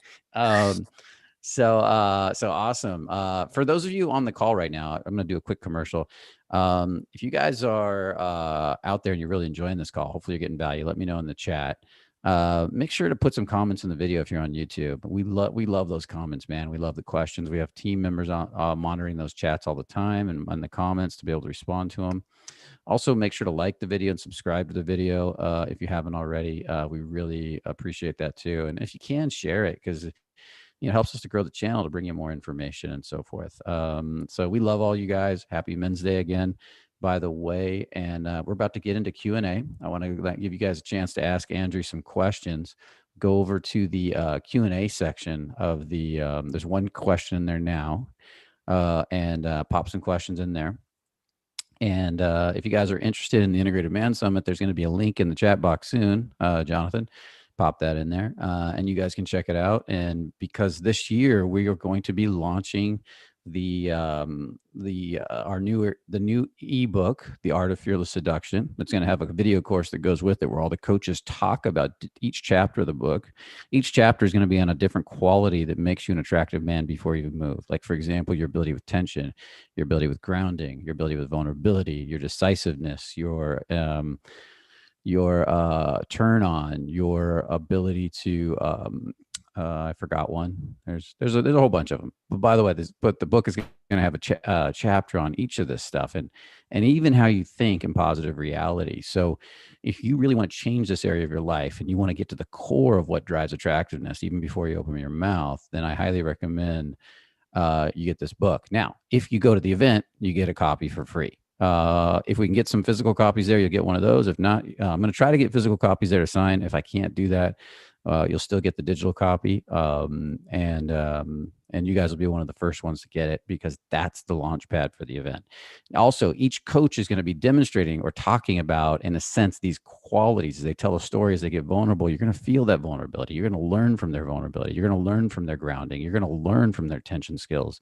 Speaker 1: So awesome. For those of you on the call right now, I'm going to do a quick commercial. If you guys are out there and you're really enjoying this call, hopefully you're getting value, let me know in the chat. Make sure to put some comments in the video if you're on YouTube. We love those comments, man. We love the questions. We have team members on monitoring those chats all the time and the comments to be able to respond to them. Also, make sure to like the video and subscribe to the video if you haven't already. We really appreciate that too. And if you can, share it, because it helps us to grow the channel, to bring you more information and so forth. So we love all you guys. Happy Men's Day again, by the way. And we're about to get into Q&A. I want to give you guys a chance to ask Andrew some questions. Go over to the Q&A section of the, there's one question in there now, and pop some questions in there. And if you guys are interested in the Integrated Man Summit, there's going to be a link in the chat box soon, Jonathan. Pop that in there, and you guys can check it out. And because this year we are going to be launching the new ebook, The Art of Fearless Seduction. That's going to have a video course that goes with it, where all the coaches talk about each chapter of the book. Each chapter is going to be on a different quality that makes you an attractive man before you move. Like, for example, your ability with tension, your ability with grounding, your ability with vulnerability, your decisiveness, your turn on, your ability to I forgot one. There's a whole bunch of them. But by the way, the book is going to have a chapter on each of this stuff, and even how you think in positive reality. So if you really want to change this area of your life and you want to get to the core of what drives attractiveness, even before you open your mouth, then I highly recommend you get this book. Now, if you go to the event, you get a copy for free. If we can get some physical copies there, you'll get one of those. If not, I'm going to try to get physical copies there to sign. If I can't do that, you'll still get the digital copy. And you guys will be one of the first ones to get it, because that's the launch pad for the event. Also, each coach is going to be demonstrating or talking about, in a sense, these qualities. As they tell a story, as they get vulnerable, you're going to feel that vulnerability. You're going to learn from their vulnerability. You're going to learn from their grounding. You're going to learn from their tension skills,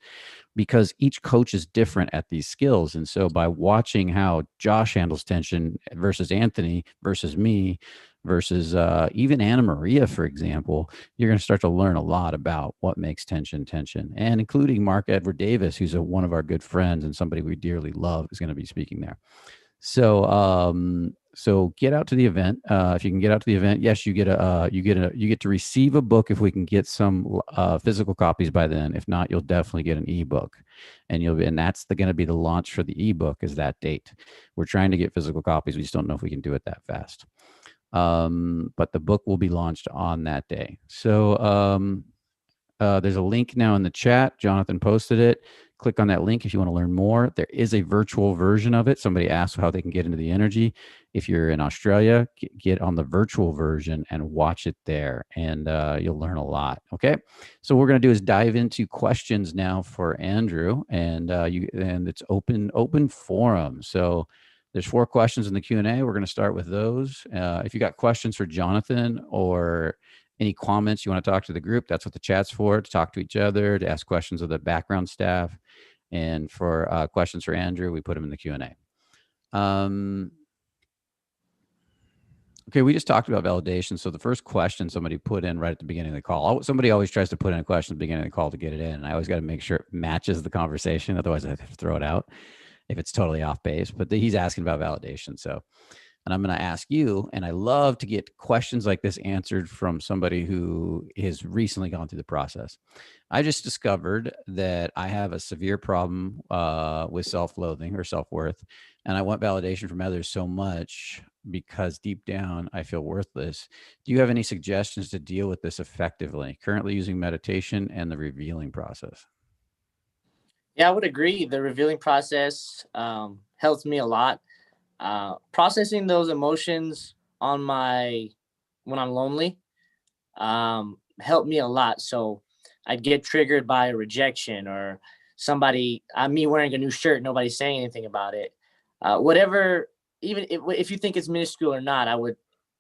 Speaker 1: because each coach is different at these skills. And so by watching how Josh handles tension versus Anthony versus me versus even Anna Maria, for example, you're going to start to learn a lot about what makes tension, and including Mark Edward Davis, who's one of our good friends and somebody we dearly love, is going to be speaking there. So get out to the event. If you can get out to the event, yes, you get to receive a book if we can get some physical copies by then. If not, you'll definitely get an ebook, and that's going to be the launch for the ebook, is that date. We're trying to get physical copies. We just don't know if we can do it that fast. But the book will be launched on that day. So there's a link now in the chat. Jonathan posted it. Click on that link if you want to learn more. There is a virtual version of it. Somebody asked how they can get into the energy. If you're in Australia, get on the virtual version and watch it there, and you'll learn a lot. Okay, so what we're going to do is dive into questions now for Andrew, and it's open forum. So there's 4 questions in the Q&A. We're going to start with those. If you got questions for Jonathan or any comments you want to talk to the group, that's what the chat's for, to talk to each other, to ask questions of the background staff. And for questions for Andrew, we put them in the Q&A. Okay, we just talked about validation. So the first question somebody put in right at the beginning of the call, somebody always tries to put in a question at the beginning of the call to get it in. And I always got to make sure it matches the conversation. Otherwise, I have to throw it out if it's totally off base. But he's asking about validation. So, and I'm going to ask you, and I love to get questions like this answered from somebody who has recently gone through the process. I just discovered that I have a severe problem with self-loathing or self-worth, and I want validation from others so much because deep down I feel worthless. Do you have any suggestions to deal with this effectively? Currently using meditation and the revealing process.
Speaker 2: Yeah, I would agree. The revealing process helps me a lot. Processing those emotions when I'm lonely helped me a lot. So I'd get triggered by a rejection or me wearing a new shirt, nobody saying anything about it. Whatever, even if you think it's minuscule or not, I would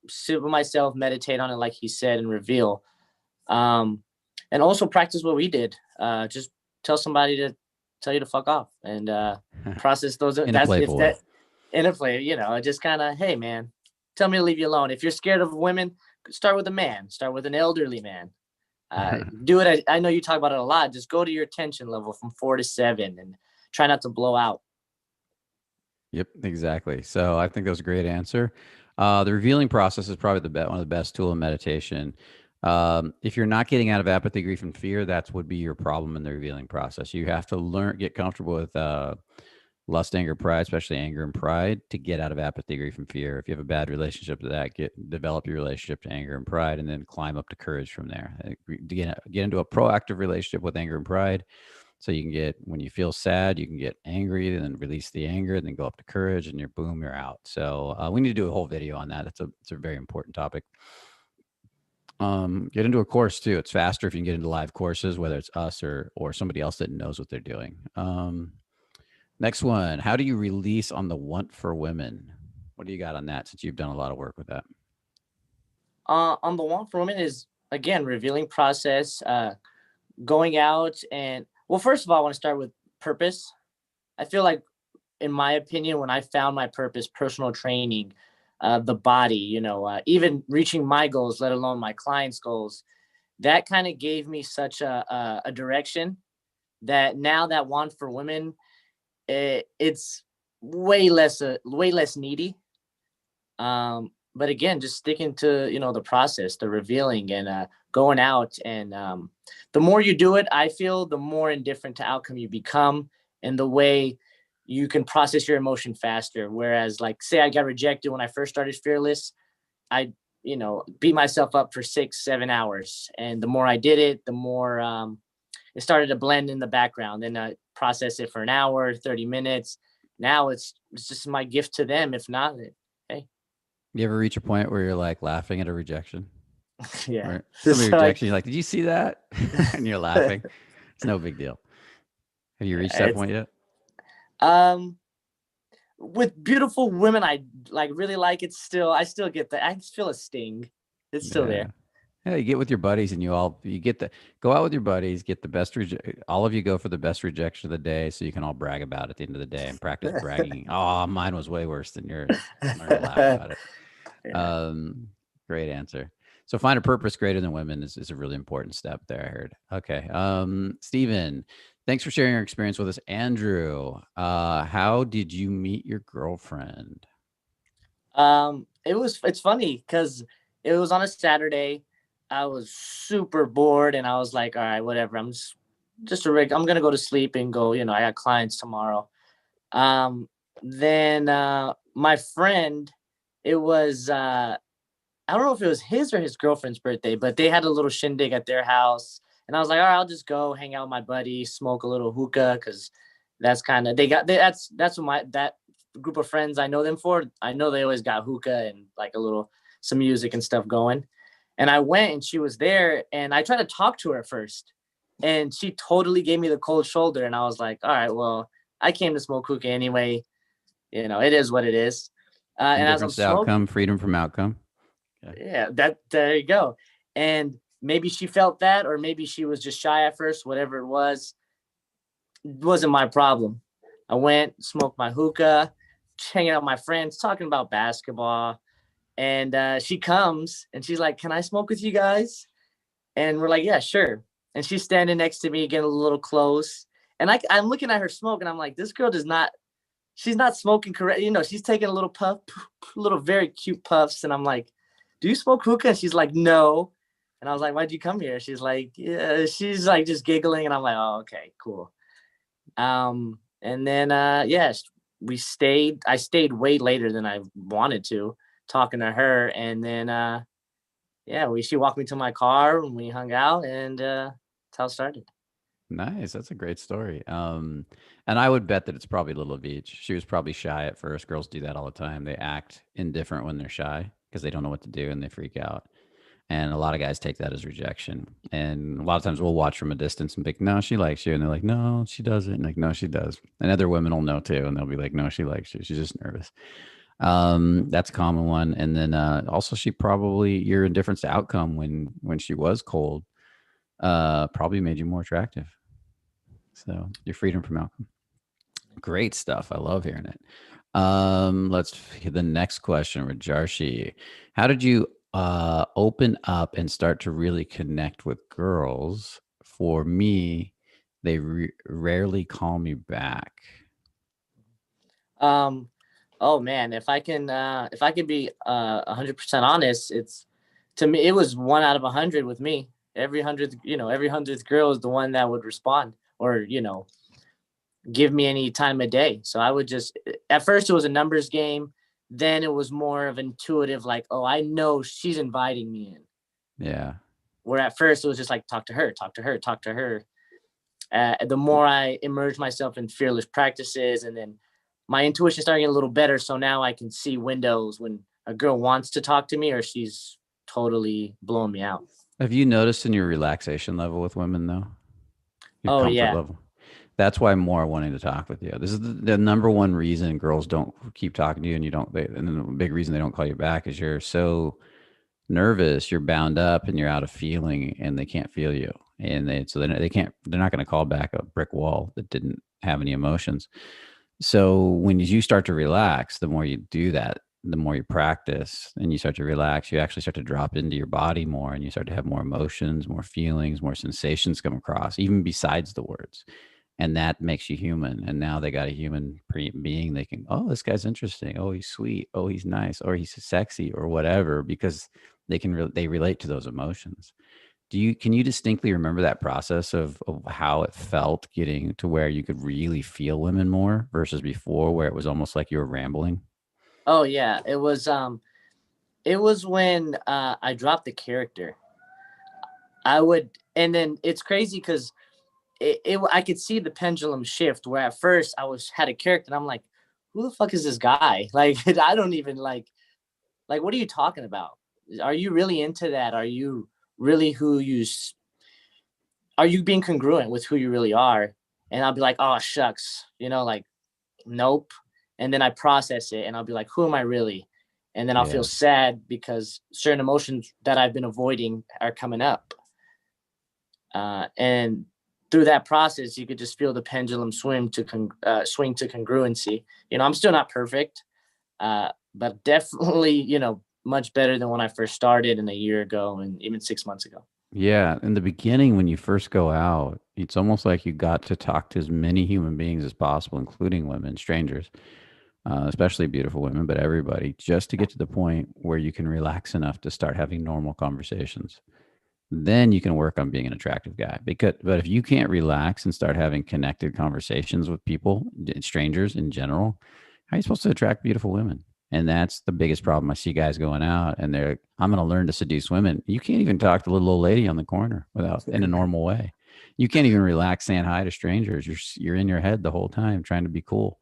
Speaker 2: sit with myself, meditate on it, like he said, and reveal. And also practice what we did. Just tell somebody to tell you to fuck off and process those.
Speaker 1: In a playful way.
Speaker 2: In a play, just kind of, hey man, tell me to leave you alone. If you're scared of women, start with a man. Start with an elderly man. Do it. I know you talk about it a lot. Just go to your tension level from 4 to 7 and try not to blow out.
Speaker 1: Yep, exactly. So I think that was a great answer. The revealing process is probably one of the best tool in meditation. If you're not getting out of apathy, grief, and fear, that would be your problem in the revealing process. You have to get comfortable with lust, anger, pride, especially anger and pride, to get out of apathy, grief, and fear. If you have a bad relationship to that, develop your relationship to anger and pride, and then climb up to courage from there. Get into a proactive relationship with anger and pride. So you can when you feel sad, you can get angry and then release the anger and then go up to courage and you're out. So we need to do a whole video on that. It's a very important topic. Get into a course too. It's faster if you can get into live courses, whether it's us or somebody else that knows what they're doing. Next one, how do you release on the want for women? What do you got on that, since you've done a lot of work with that?
Speaker 2: On the want for women is, again, revealing process, going out and, well, first of all, I want to start with purpose. I feel like, in my opinion, when I found my purpose, personal training, the body, even reaching my goals, let alone my clients' goals, that kind of gave me such a direction that now that want for women, it's way less needy. But again, just sticking to, the process, the revealing and going out. And the more you do it, I feel the more indifferent to outcome you become and the way you can process your emotion faster. Whereas, like, say I got rejected when I first started Fearless, I, beat myself up for 6-7 hours. And the more I did it, the more it started to blend in the background. Then I process it for an hour, 30 minutes. Now it's just my gift to them. If not, hey.
Speaker 1: You ever reach a point where you're like laughing at a rejection?
Speaker 2: Yeah.
Speaker 1: Or somebody rejects you, you're like, did you see that? And you're laughing. It's no big deal. Have you reached that point yet?
Speaker 2: With beautiful women I really like, I still get that. I feel a sting. It's still there.
Speaker 1: Yeah, you get with your buddies and go out with your buddies, get the best, all of you go for the best rejection of the day, so you can all brag about it at the end of the day and practice bragging. Oh, mine was way worse than yours. I'm going to laugh about it. Yeah. Great answer. So find a purpose greater than women is a really important step there, I heard. Okay. Stephen, thanks for sharing your experience with us. Andrew, how did you meet your girlfriend?
Speaker 2: It's funny because it was on a Saturday. I was super bored and I was like, all right, whatever. I'm I'm going to go to sleep and go, I got clients tomorrow. Then my friend, it was, I don't know if it was his or his girlfriend's birthday, but they had a little shindig at their house. And I was like, all right, I'll just go hang out with my buddy, smoke a little hookah. Cause that's kind of, that's what that group of friends I know them for, I know they always got hookah and like some music and stuff going. And I went and she was there and I tried to talk to her first and she totally gave me the cold shoulder. And I was like, all right, well, I came to smoke hookah anyway. You know, it is what it is. And as I'm
Speaker 1: Indifference to outcome,
Speaker 2: smoking,
Speaker 1: freedom from outcome.
Speaker 2: yeah, there you go. And maybe she felt that, or maybe she was just shy at first, whatever it wasn't my problem. I went, smoked my hookah, hanging out with my friends, talking about basketball. And she comes and she's like, can I smoke with you guys? And we're like, yeah, sure. And she's standing next to me, getting a little close. And I'm looking at her smoke and I'm like, this girl she's not smoking correct. You know, she's taking a little puff, little very cute puffs. And I'm like, do you smoke hookah? And she's like, no. And I was like, why'd you come here? She's like, yeah, she's like just giggling. And I'm like, oh, okay, cool. And then, yes, I stayed way later than I wanted to, talking to her. And then, she walked me to my car and we hung out, and that's how it started.
Speaker 1: Nice. That's a great story. And I would bet that it's probably Little Beach. She was probably shy at first. Girls do that all the time. They act indifferent when they're shy because they don't know what to do and they freak out. And a lot of guys take that as rejection. And a lot of times we'll watch from a distance and think, no, she likes you. And they're like, no, she doesn't. And like, no, she does. And other women will know too. And they'll be like, no, she likes you. She's just nervous. That's a common one. And then also your indifference to outcome when she was cold probably made you more attractive. So your freedom from outcome. Great stuff. I love hearing it. Let's the next question, Rajarshi. How did you open up and start to really connect with girls? For me, they rarely call me back.
Speaker 2: Oh man, if I can be 100% honest, to me, it was 1 out of 100 with me. Every 100th girl is the one that would respond or, give me any time of day. So I would at first it was a numbers game. Then it was more of intuitive, like, oh, I know she's inviting me in.
Speaker 1: Yeah.
Speaker 2: Where at first it was just like, talk to her. The more I immersed myself in fearless practices, and then my intuition started getting a little better. So now I can see windows when a girl wants to talk to me or she's totally blowing me out.
Speaker 1: Have you noticed in your relaxation level with women though? Your comfort level? That's why I'm more wanting to talk with you. This is the number one reason girls don't keep talking to you, and and the big reason they don't call you back is you're so nervous, you're bound up, and you're out of feeling, and they can't feel you, and they're not going to call back a brick wall that didn't have any emotions. So when you start to relax, the more you do that, the more you practice and you start to relax, you actually start to drop into your body more, and you start to have more emotions, more feelings, more sensations come across, even besides the words. And that makes you human. And now they got a human being. They can, oh, this guy's interesting. Oh, he's sweet. Oh, he's nice. Or he's sexy or whatever, because they relate to those emotions. Can you distinctly remember that process of how it felt getting to where you could really feel women more versus before, where it was almost like you were rambling?
Speaker 2: Oh yeah. It was when I dropped the character. And then it's crazy because I could see the pendulum shift, where at first I had a character and I'm like, who the fuck is this guy? Like, I don't even like, what are you talking about? Are you really into that? Are you really are you being congruent with who you really are? And I'll be like, oh shucks, like, nope. And then I process it and I'll be like, who am I really? And then I'll feel sad because certain emotions that I've been avoiding are coming up. And through that process, you could just feel the pendulum swing to congruency. I'm still not perfect, but definitely, much better than when I first started and a year ago and even 6 months ago.
Speaker 1: Yeah. In the beginning, when you first go out, it's almost like you got to talk to as many human beings as possible, including women, strangers, especially beautiful women, but everybody, just to get to the point where you can relax enough to start having normal conversations. Then you can work on being an attractive guy. But if you can't relax and start having connected conversations with people, strangers in general, how are you supposed to attract beautiful women? And that's the biggest problem. I see guys going out and they're, I'm going to learn to seduce women. You can't even talk to the little old lady on the corner in a normal way. You can't even relax saying hi to strangers. You're in your head the whole time trying to be cool.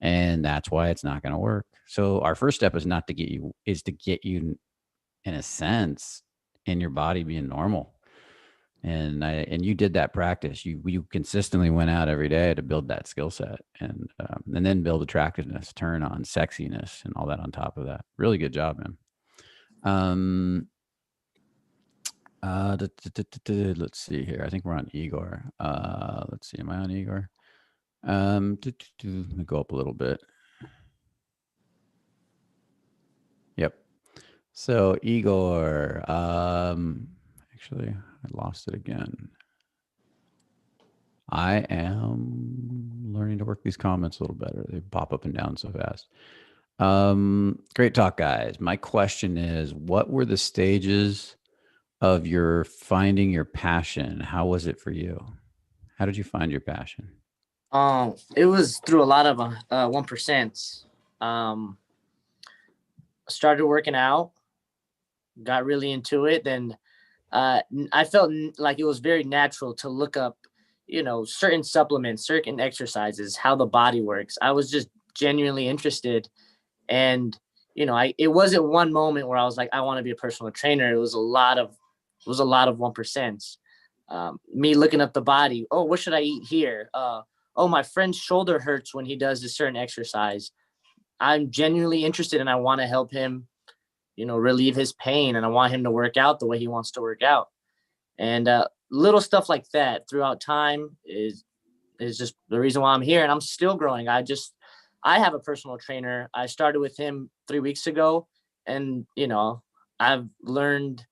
Speaker 1: And that's why it's not going to work. So our first step is not to get you, is to get you, in a sense, in your body being normal. And you did that practice. You consistently went out every day to build that skill set, and then build attractiveness, turn on sexiness, and all that on top of that. Really good job, man. Let's see here. I think we're on Igor. Let's see. Am I on Igor? Let me go up a little bit. Yep. So Igor, actually, I lost it again. I am learning to work these comments a little better. They pop up and down so fast. Great talk, guys. My question is, what were the stages of your finding your passion? How was it for you? How did you find your passion?
Speaker 2: It was through a lot of 1%. Started working out, got really into it, then I felt like it was very natural to look up, certain supplements, certain exercises, how the body works. I was just genuinely interested. And, it wasn't one moment where I was like, I want to be a personal trainer. It was a lot of 1%. Me looking up the body. Oh, what should I eat here? Oh, my friend's shoulder hurts when he does a certain exercise. I'm genuinely interested and I want to help him, relieve his pain, and I want him to work out the way he wants to work out. And little stuff like that throughout time is just the reason why I'm here, and I'm still growing. I have a personal trainer. I started with him 3 weeks ago, and I've learned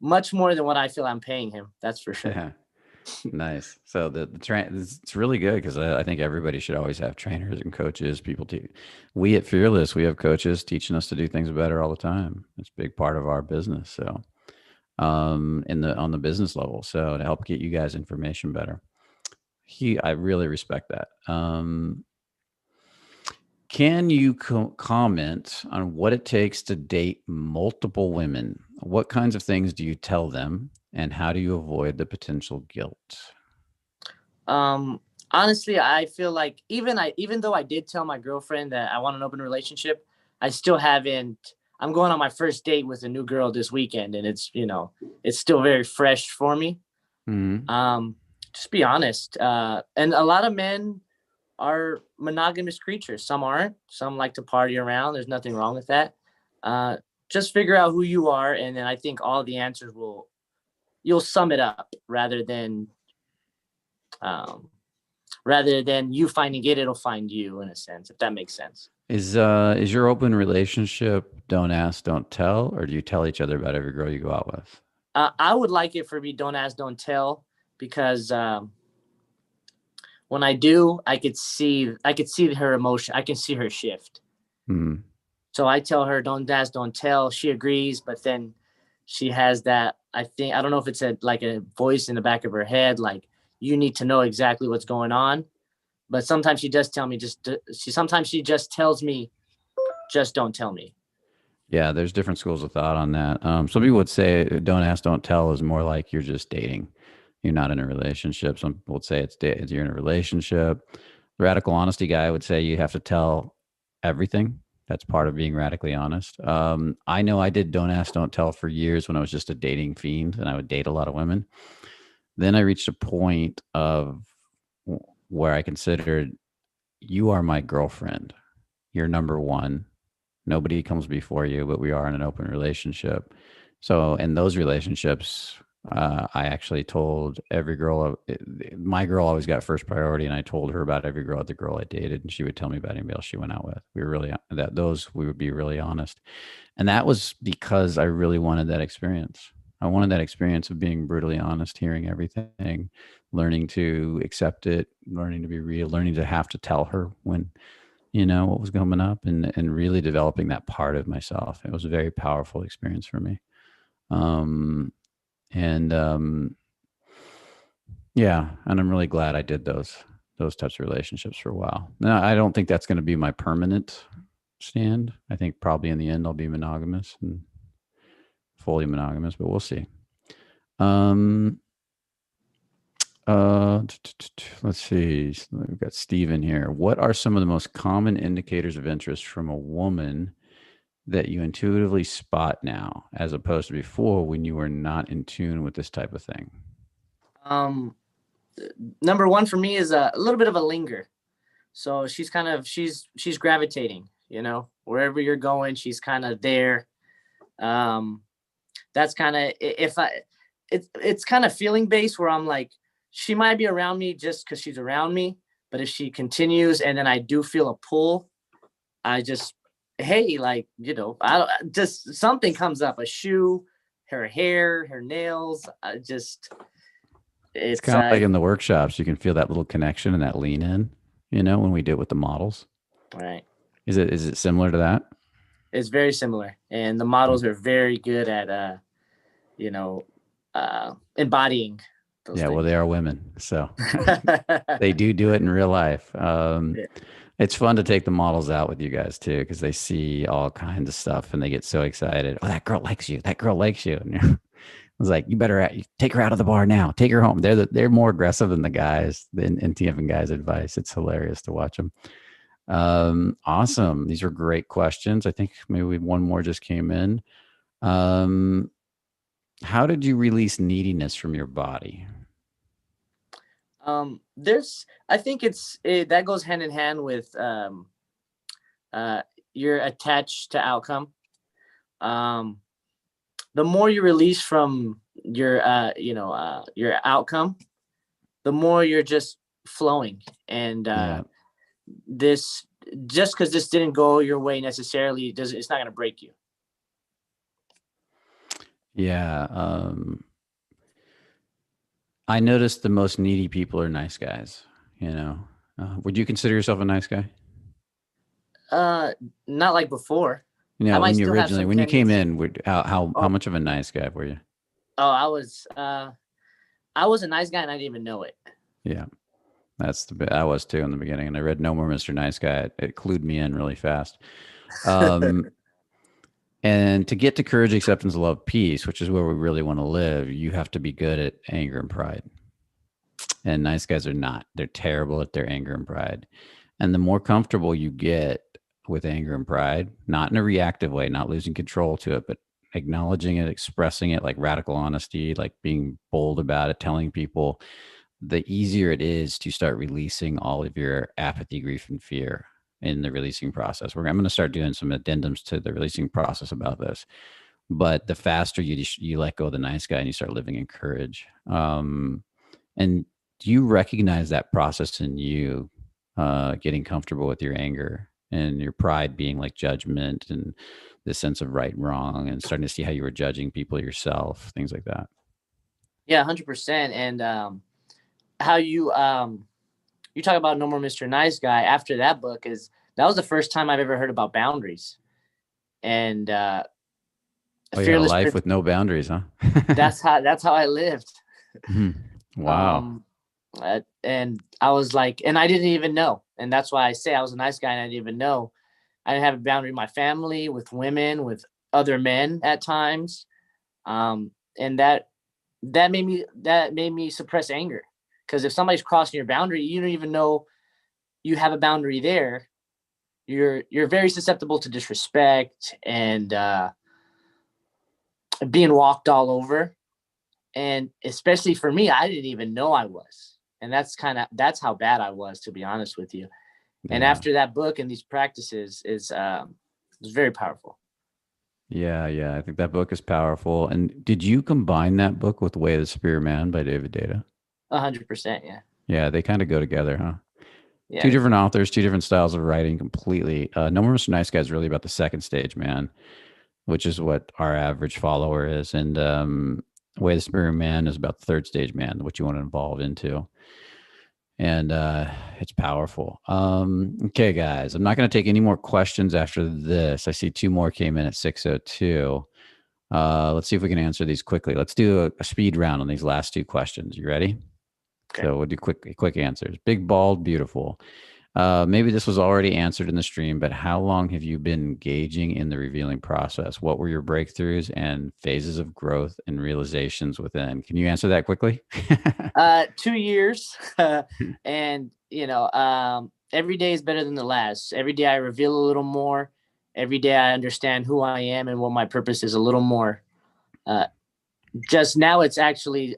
Speaker 2: much more than what I feel I'm paying him. That's for sure.
Speaker 1: Nice. So it's really good, because I think everybody should always have trainers and coaches. We at Fearless, we have coaches teaching us to do things better all the time. It's a big part of our business. So, on the business level, so to help get you guys information better, I really respect that. Can you comment on what it takes to date multiple women? What kinds of things do you tell them, and how do you avoid the potential guilt?
Speaker 2: Honestly, I feel like even though I did tell my girlfriend that I want an open relationship, I still haven't. I'm going on my first date with a new girl this weekend, and it's still very fresh for me.
Speaker 1: Mm-hmm.
Speaker 2: Just be honest. And a lot of men are monogamous creatures. Some aren't. Some like to party around. There's nothing wrong with that. Just figure out who you are, and then I think all the answers you'll sum it up rather than you finding it, it'll find you, in a sense, if that makes sense.
Speaker 1: Is your open relationship don't ask, don't tell, or do you tell each other about every girl you go out with?
Speaker 2: I would like it for me don't ask, don't tell, because when I do, I could see her emotion. I can see her shift.
Speaker 1: Mm-hmm.
Speaker 2: So I tell her don't ask, don't tell. She agrees, but then she has that. I don't know if it's like a voice in the back of her head, like you need to know exactly what's going on. But sometimes she does tell me sometimes she just tells me, just don't tell me.
Speaker 1: Yeah, there's different schools of thought on that. Some people would say don't ask, don't tell is more like you're just dating. You're not in a relationship. Some people would say you're in a relationship. The radical honesty guy would say you have to tell everything. That's part of being radically honest. I know I did don't ask, don't tell for years when I was just a dating fiend and I would date a lot of women. Then I reached a point of where I considered, you are my girlfriend. You're number one. Nobody comes before you, but we are in an open relationship. So in those relationships, I actually told every girl, my girl always got first priority, and I told her about every girl I dated, and she would tell me about anybody else she went out with. We would be really honest. And that was because I really wanted that experience. I wanted that experience of being brutally honest, hearing everything, learning to accept it, learning to be real, learning to have to tell her when, what was coming up, and really developing that part of myself. It was a very powerful experience for me. And yeah, and I'm really glad I did those types of relationships for a while. Now, I don't think that's going to be my permanent stand. I think probably in the end I'll be monogamous and fully monogamous, but we'll see. Let's see. We've got Steven here. What are some of the most common indicators of interest from a woman that you intuitively spot now, as opposed to before when you were not in tune with this type of thing?
Speaker 2: Um, Number one for me is a little bit of a linger. So she's gravitating, wherever you're going, she's kind of there. Um, that's kind of, if I, it's kind of feeling based where I'm like, she might be around me just because she's around me. But if she continues and then I do feel a pull, I just, hey, like, I just, something comes up, a shoe, her hair, her nails.
Speaker 1: It's
Speaker 2: It's
Speaker 1: kind of like in the workshops, you can feel that little connection and that lean in, when we do it with the models.
Speaker 2: right.
Speaker 1: Is it similar to that?
Speaker 2: It's very similar. And the models are very good at, you know, embodying those
Speaker 1: Yeah, well,
Speaker 2: things.
Speaker 1: they are women, so they do it in real life.
Speaker 2: Yeah.
Speaker 1: It's fun to take the models out with you guys too, because they see all kinds of stuff and they get so excited. Oh, that girl likes you. That girl likes you. And I was like, you better take her out of the bar now. Take her home. They're more aggressive than the guys in TF and guys advice. It's hilarious to watch them. Awesome. These are great questions. I think maybe one more just came in. How did you release neediness from your body?
Speaker 2: I think that goes hand in hand with you're attached to outcome. The more you release from your your outcome, the more you're just flowing. And
Speaker 1: Yeah.
Speaker 2: this, just because this didn't go your way necessarily, it's not going to break you.
Speaker 1: Yeah. I noticed the most needy people are nice guys. Would you consider yourself a nice guy?
Speaker 2: Not like before. I
Speaker 1: When
Speaker 2: might
Speaker 1: you
Speaker 2: still have
Speaker 1: originally,
Speaker 2: some
Speaker 1: when you came
Speaker 2: tendencies.
Speaker 1: in, how
Speaker 2: Oh,
Speaker 1: much of a nice guy were you?
Speaker 2: oh, I was a nice guy and I didn't even know it.
Speaker 1: Yeah, that's the bit I was too in the beginning. And I read No More Mr. Nice Guy. It clued me in really fast. Um, and to get to courage, acceptance, love, peace, which is where we really want to live, you have to be good at anger and pride. And nice guys are not. They're terrible at their anger and pride. And the more comfortable you get with anger and pride, not in a reactive way, not losing control to it, but acknowledging it, expressing it, like radical honesty, like being bold about it, telling people, the easier it is to start releasing all of your apathy, grief, and fear in the releasing process. I'm going to start doing some addendums to the releasing process about this. But the faster you let go of the nice guy and you start living in courage. And do you recognize that process in you, getting comfortable with your anger and your pride being like judgment and this sense of right and wrong, and starting to see how you were judging people yourself, things like that?
Speaker 2: Yeah, 100%. And how you talk about No More Mr. Nice Guy after that book, that was the first time I've ever heard about boundaries. And
Speaker 1: Oh, you had a
Speaker 2: fearless.
Speaker 1: life with no boundaries, huh?
Speaker 2: That's how I lived.
Speaker 1: Wow.
Speaker 2: Um, and I was like, and I didn't even know. And that's why I say I was a nice guy and I didn't even know. I didn't have a boundary in my family, with women, with other men at times. And that made me suppress anger. Because if somebody's crossing your boundary, you don't even know you have a boundary there. You're very susceptible to disrespect and being walked all over. And especially for me, I didn't even know I was. And that's how bad I was, to be honest with you. And
Speaker 1: Yeah.
Speaker 2: after that book and these practices is very powerful.
Speaker 1: Yeah. Yeah. I think that book is powerful. And did you combine that book with Way of the Superior Man by David Data?
Speaker 2: 100%. Yeah.
Speaker 1: Yeah. They kind of go together, huh?
Speaker 2: Yeah,
Speaker 1: Two
Speaker 2: they
Speaker 1: different
Speaker 2: do.
Speaker 1: authors, two different styles of writing completely. No More Mr. Nice Guy is really about the second stage, man, which is what our average follower is. And Way of the Superior Man is about the third stage, man, what you want to evolve into. And it's powerful. Okay, guys, I'm not going to take any more questions after this. I see two more came in at 6:02. Let's see if we can answer these quickly. Let's do a speed round on these last two questions. You ready?
Speaker 2: Okay.
Speaker 1: So we'll do quick answers. Big, bald, beautiful. Maybe this was already answered in the stream, but how long have you been engaging in the revealing process? What were your breakthroughs and phases of growth and realizations within? Can you answer that quickly?
Speaker 2: 2 years. And every day is better than the last. Every day I reveal a little more. Every day I understand who I am and what my purpose is a little more. Just now it's actually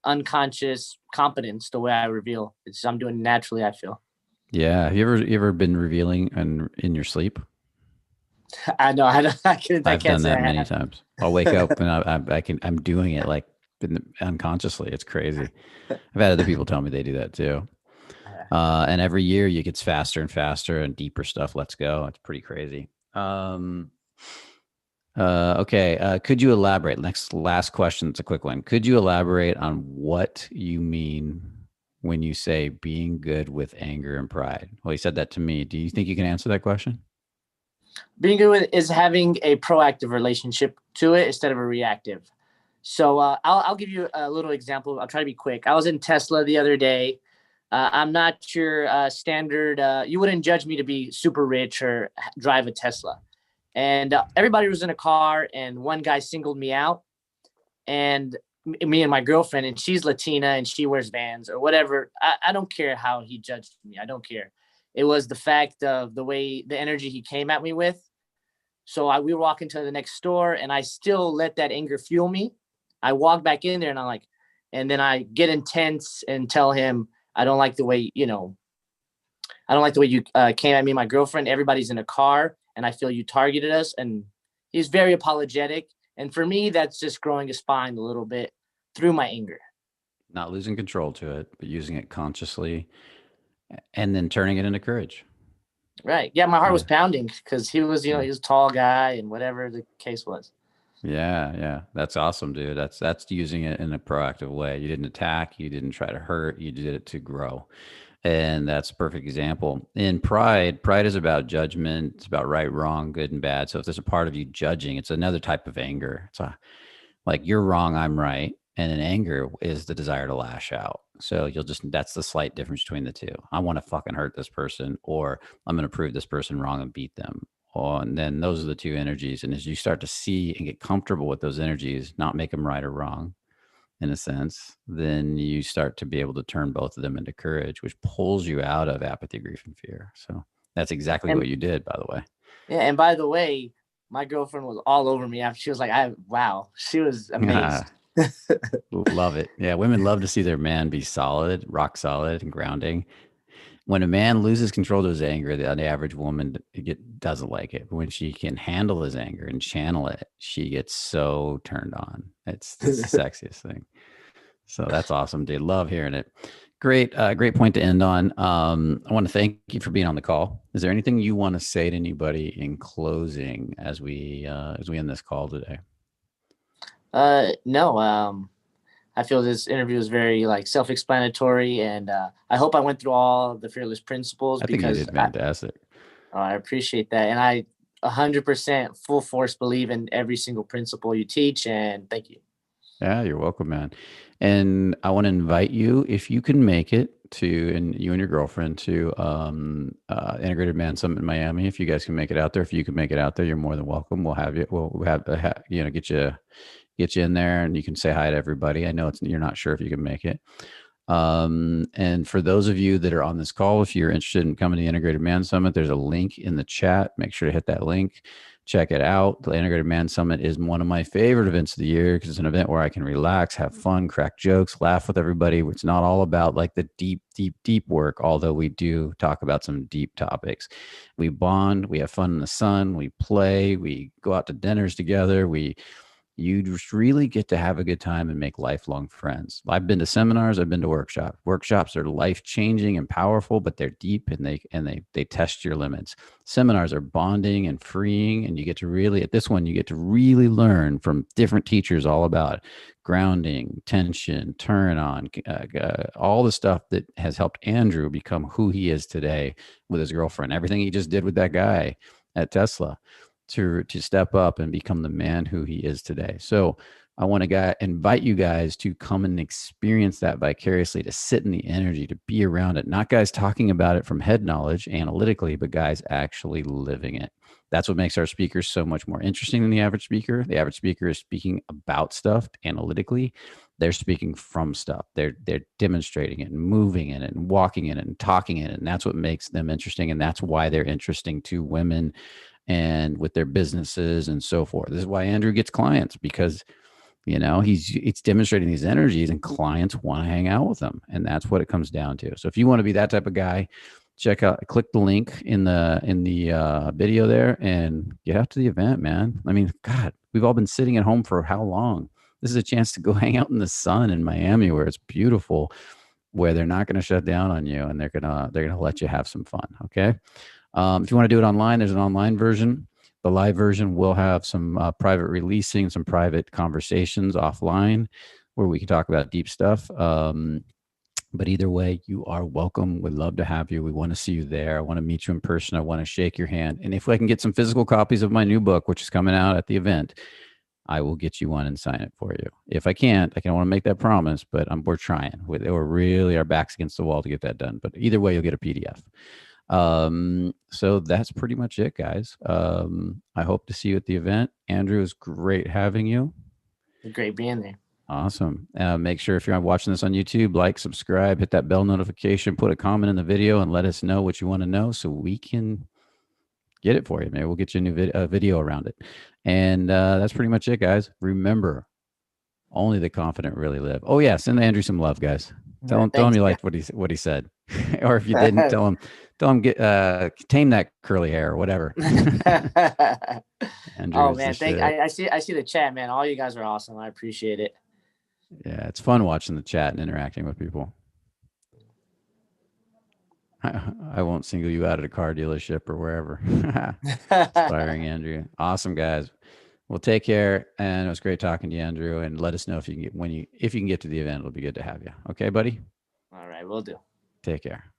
Speaker 2: unconscious competence the way I reveal. I'm doing it naturally, I feel.
Speaker 1: Yeah. Have you ever been revealing in your sleep?
Speaker 2: I know. I
Speaker 1: I've
Speaker 2: can't
Speaker 1: done
Speaker 2: say
Speaker 1: that
Speaker 2: I
Speaker 1: many
Speaker 2: have.
Speaker 1: times. I'll wake up and I'm doing it like unconsciously. It's crazy. I've had other people tell me they do that too. And every year it gets faster and faster and deeper stuff. Let's go. It's pretty crazy. Okay. Could you elaborate? Last question. It's a quick one. Could you elaborate on what you mean when you say being good with anger and pride? Well, you said that to me. Do you think you can answer that question?
Speaker 2: Being good with is having a proactive relationship to it instead of a reactive. So I'll give you a little example. I'll try to be quick. I was in Tesla the other day. I'm not your standard. You wouldn't judge me to be super rich or drive a Tesla. And everybody was in a car, and one guy singled me out. And me and my girlfriend, and she's Latina and she wears Vans or whatever. I don't care how he judged me. I don't care. It was the fact of the energy he came at me with. So we walk into the next store, and I still let that anger fuel me. I walk back in there, and I'm like, and then I get intense and tell him, I don't like the way, I don't like the way you came at me and my girlfriend. Everybody's in a car, and I feel you targeted us. And he's very apologetic. And for me, that's just growing a spine a little bit through my anger.
Speaker 1: Not losing control to it, but using it consciously and then turning it into courage.
Speaker 2: Right. Yeah, my heart was
Speaker 1: Yeah.
Speaker 2: pounding because he was,
Speaker 1: Yeah.
Speaker 2: he was a tall guy and whatever the case was.
Speaker 1: Yeah, yeah. That's awesome, dude. That's using it in a proactive way. You didn't attack, you didn't try to hurt, you did it to grow. And that's a perfect example. In pride is about judgment. It's about right, wrong, good and bad. So if there's a part of you judging, it's another type of anger. It's like you're wrong, I'm right. And in anger is the desire to lash out. So that's the slight difference between the two. I want to fucking hurt this person, or I'm going to prove this person wrong and beat them. Oh, and then those are the two energies. And as you start to see and get comfortable with those energies, not make them right or wrong in a sense, then you start to be able to turn both of them into courage, which pulls you out of apathy, grief, and fear. So that's exactly
Speaker 2: And
Speaker 1: what you did, by the way.
Speaker 2: yeah, and by the way, my girlfriend was all over me after she was like, wow, she was amazed.
Speaker 1: Love it. Yeah, women love to see their man be solid, rock solid, and grounding. When a man loses control of his anger, the average woman doesn't like it. But when she can handle his anger and channel it, she gets so turned on. It's the sexiest thing. So that's awesome, dude. Love hearing it. Great point to end on. I want to thank you for being on the call. Is there anything you want to say to anybody in closing as we end this call today?
Speaker 2: No, I feel this interview is very like self-explanatory, and I hope I went through all the fearless principles
Speaker 1: I think you
Speaker 2: because
Speaker 1: did fantastic.
Speaker 2: I appreciate that, and I 100% full force believe in every single principle you teach, and thank you.
Speaker 1: Yeah, you're welcome, man. And I want to invite you, if you can make it to, and you and your girlfriend to Integrated Man Summit in Miami. If you guys can make it out there, if you can make it out there, you're more than welcome. We'll have you. We'll have get you in there, and you can say hi to everybody. I know you're not sure if you can make it. And for those of you that are on this call, if you're interested in coming to the Integrated Man Summit, there's a link in the chat. Make sure to hit that link. Check it out. The Integrated Man Summit is one of my favorite events of the year because it's an event where I can relax, have fun, crack jokes, laugh with everybody. It's not all about like the deep work, although we do talk about some deep topics. We bond, we have fun in the sun, we play, we go out to dinners together, you just really get to have a good time and make lifelong friends. I've been to seminars, I've been to workshops. Workshops are life-changing and powerful, but they're deep and they test your limits. Seminars are bonding and freeing, and you get to really, at this one, you get to really learn from different teachers all about grounding, tension, turn on, all the stuff that has helped Andrew become who he is today with his girlfriend. Everything he just did with that guy at Tesla to step up and become the man who he is today. So I want to invite you guys to come and experience that vicariously, to sit in the energy, to be around it. Not guys talking about it from head knowledge analytically, but guys actually living it. That's what makes our speakers so much more interesting than the average speaker. The average speaker is speaking about stuff analytically. They're speaking from stuff. They're demonstrating it and moving in it and walking in it and talking in it. And that's what makes them interesting. And that's why they're interesting to women and with their businesses and so forth. This is why Andrew gets clients, because it's demonstrating these energies and clients want to hang out with them. And that's what it comes down to. So if you want to be that type of guy, click the link in the video there and get out to the event, man. I mean, God, we've all been sitting at home for how long? This is a chance to go hang out in the sun in Miami, where it's beautiful, where they're not going to shut down on you, and they're gonna let you have some fun. Okay. If you want to do it online, there's an online version. The live version will have some private releasing, some private conversations offline where we can talk about deep stuff. But either way, you are welcome. We'd love to have you. We want to see you there. I want to meet you in person. I want to shake your hand. And if I can get some physical copies of my new book, which is coming out at the event, I will get you one and sign it for you. If I can't, I don't want to make that promise, but we're trying. We're really our backs against the wall to get that done. But either way, you'll get a PDF. So that's pretty much it, guys. I hope to see you at the event. Andrew, it's great having you.
Speaker 2: Great being there.
Speaker 1: Awesome. Make sure if you're watching this on YouTube, like, subscribe, hit that bell notification, put a comment in the video, and let us know what you want to know so we can get it for you. Maybe we'll get you a new video around it. And that's pretty much it, guys. Remember, only the confident really live. Oh yeah, send Andrew some love, guys. Tell him you liked what he said, or if you didn't, tell him get tame that curly hair or whatever.
Speaker 2: Oh man, I see the chat, man. All you guys are awesome. I appreciate it.
Speaker 1: Yeah, it's fun watching the chat and interacting with people. I won't single you out at a car dealership or wherever. Inspiring Andrew. Awesome, guys. Well, take care, and it was great talking to you, Andrew. And let us know if you can get to the event. It'll be good to have you. Okay, buddy.
Speaker 2: All right, will do.
Speaker 1: Take care.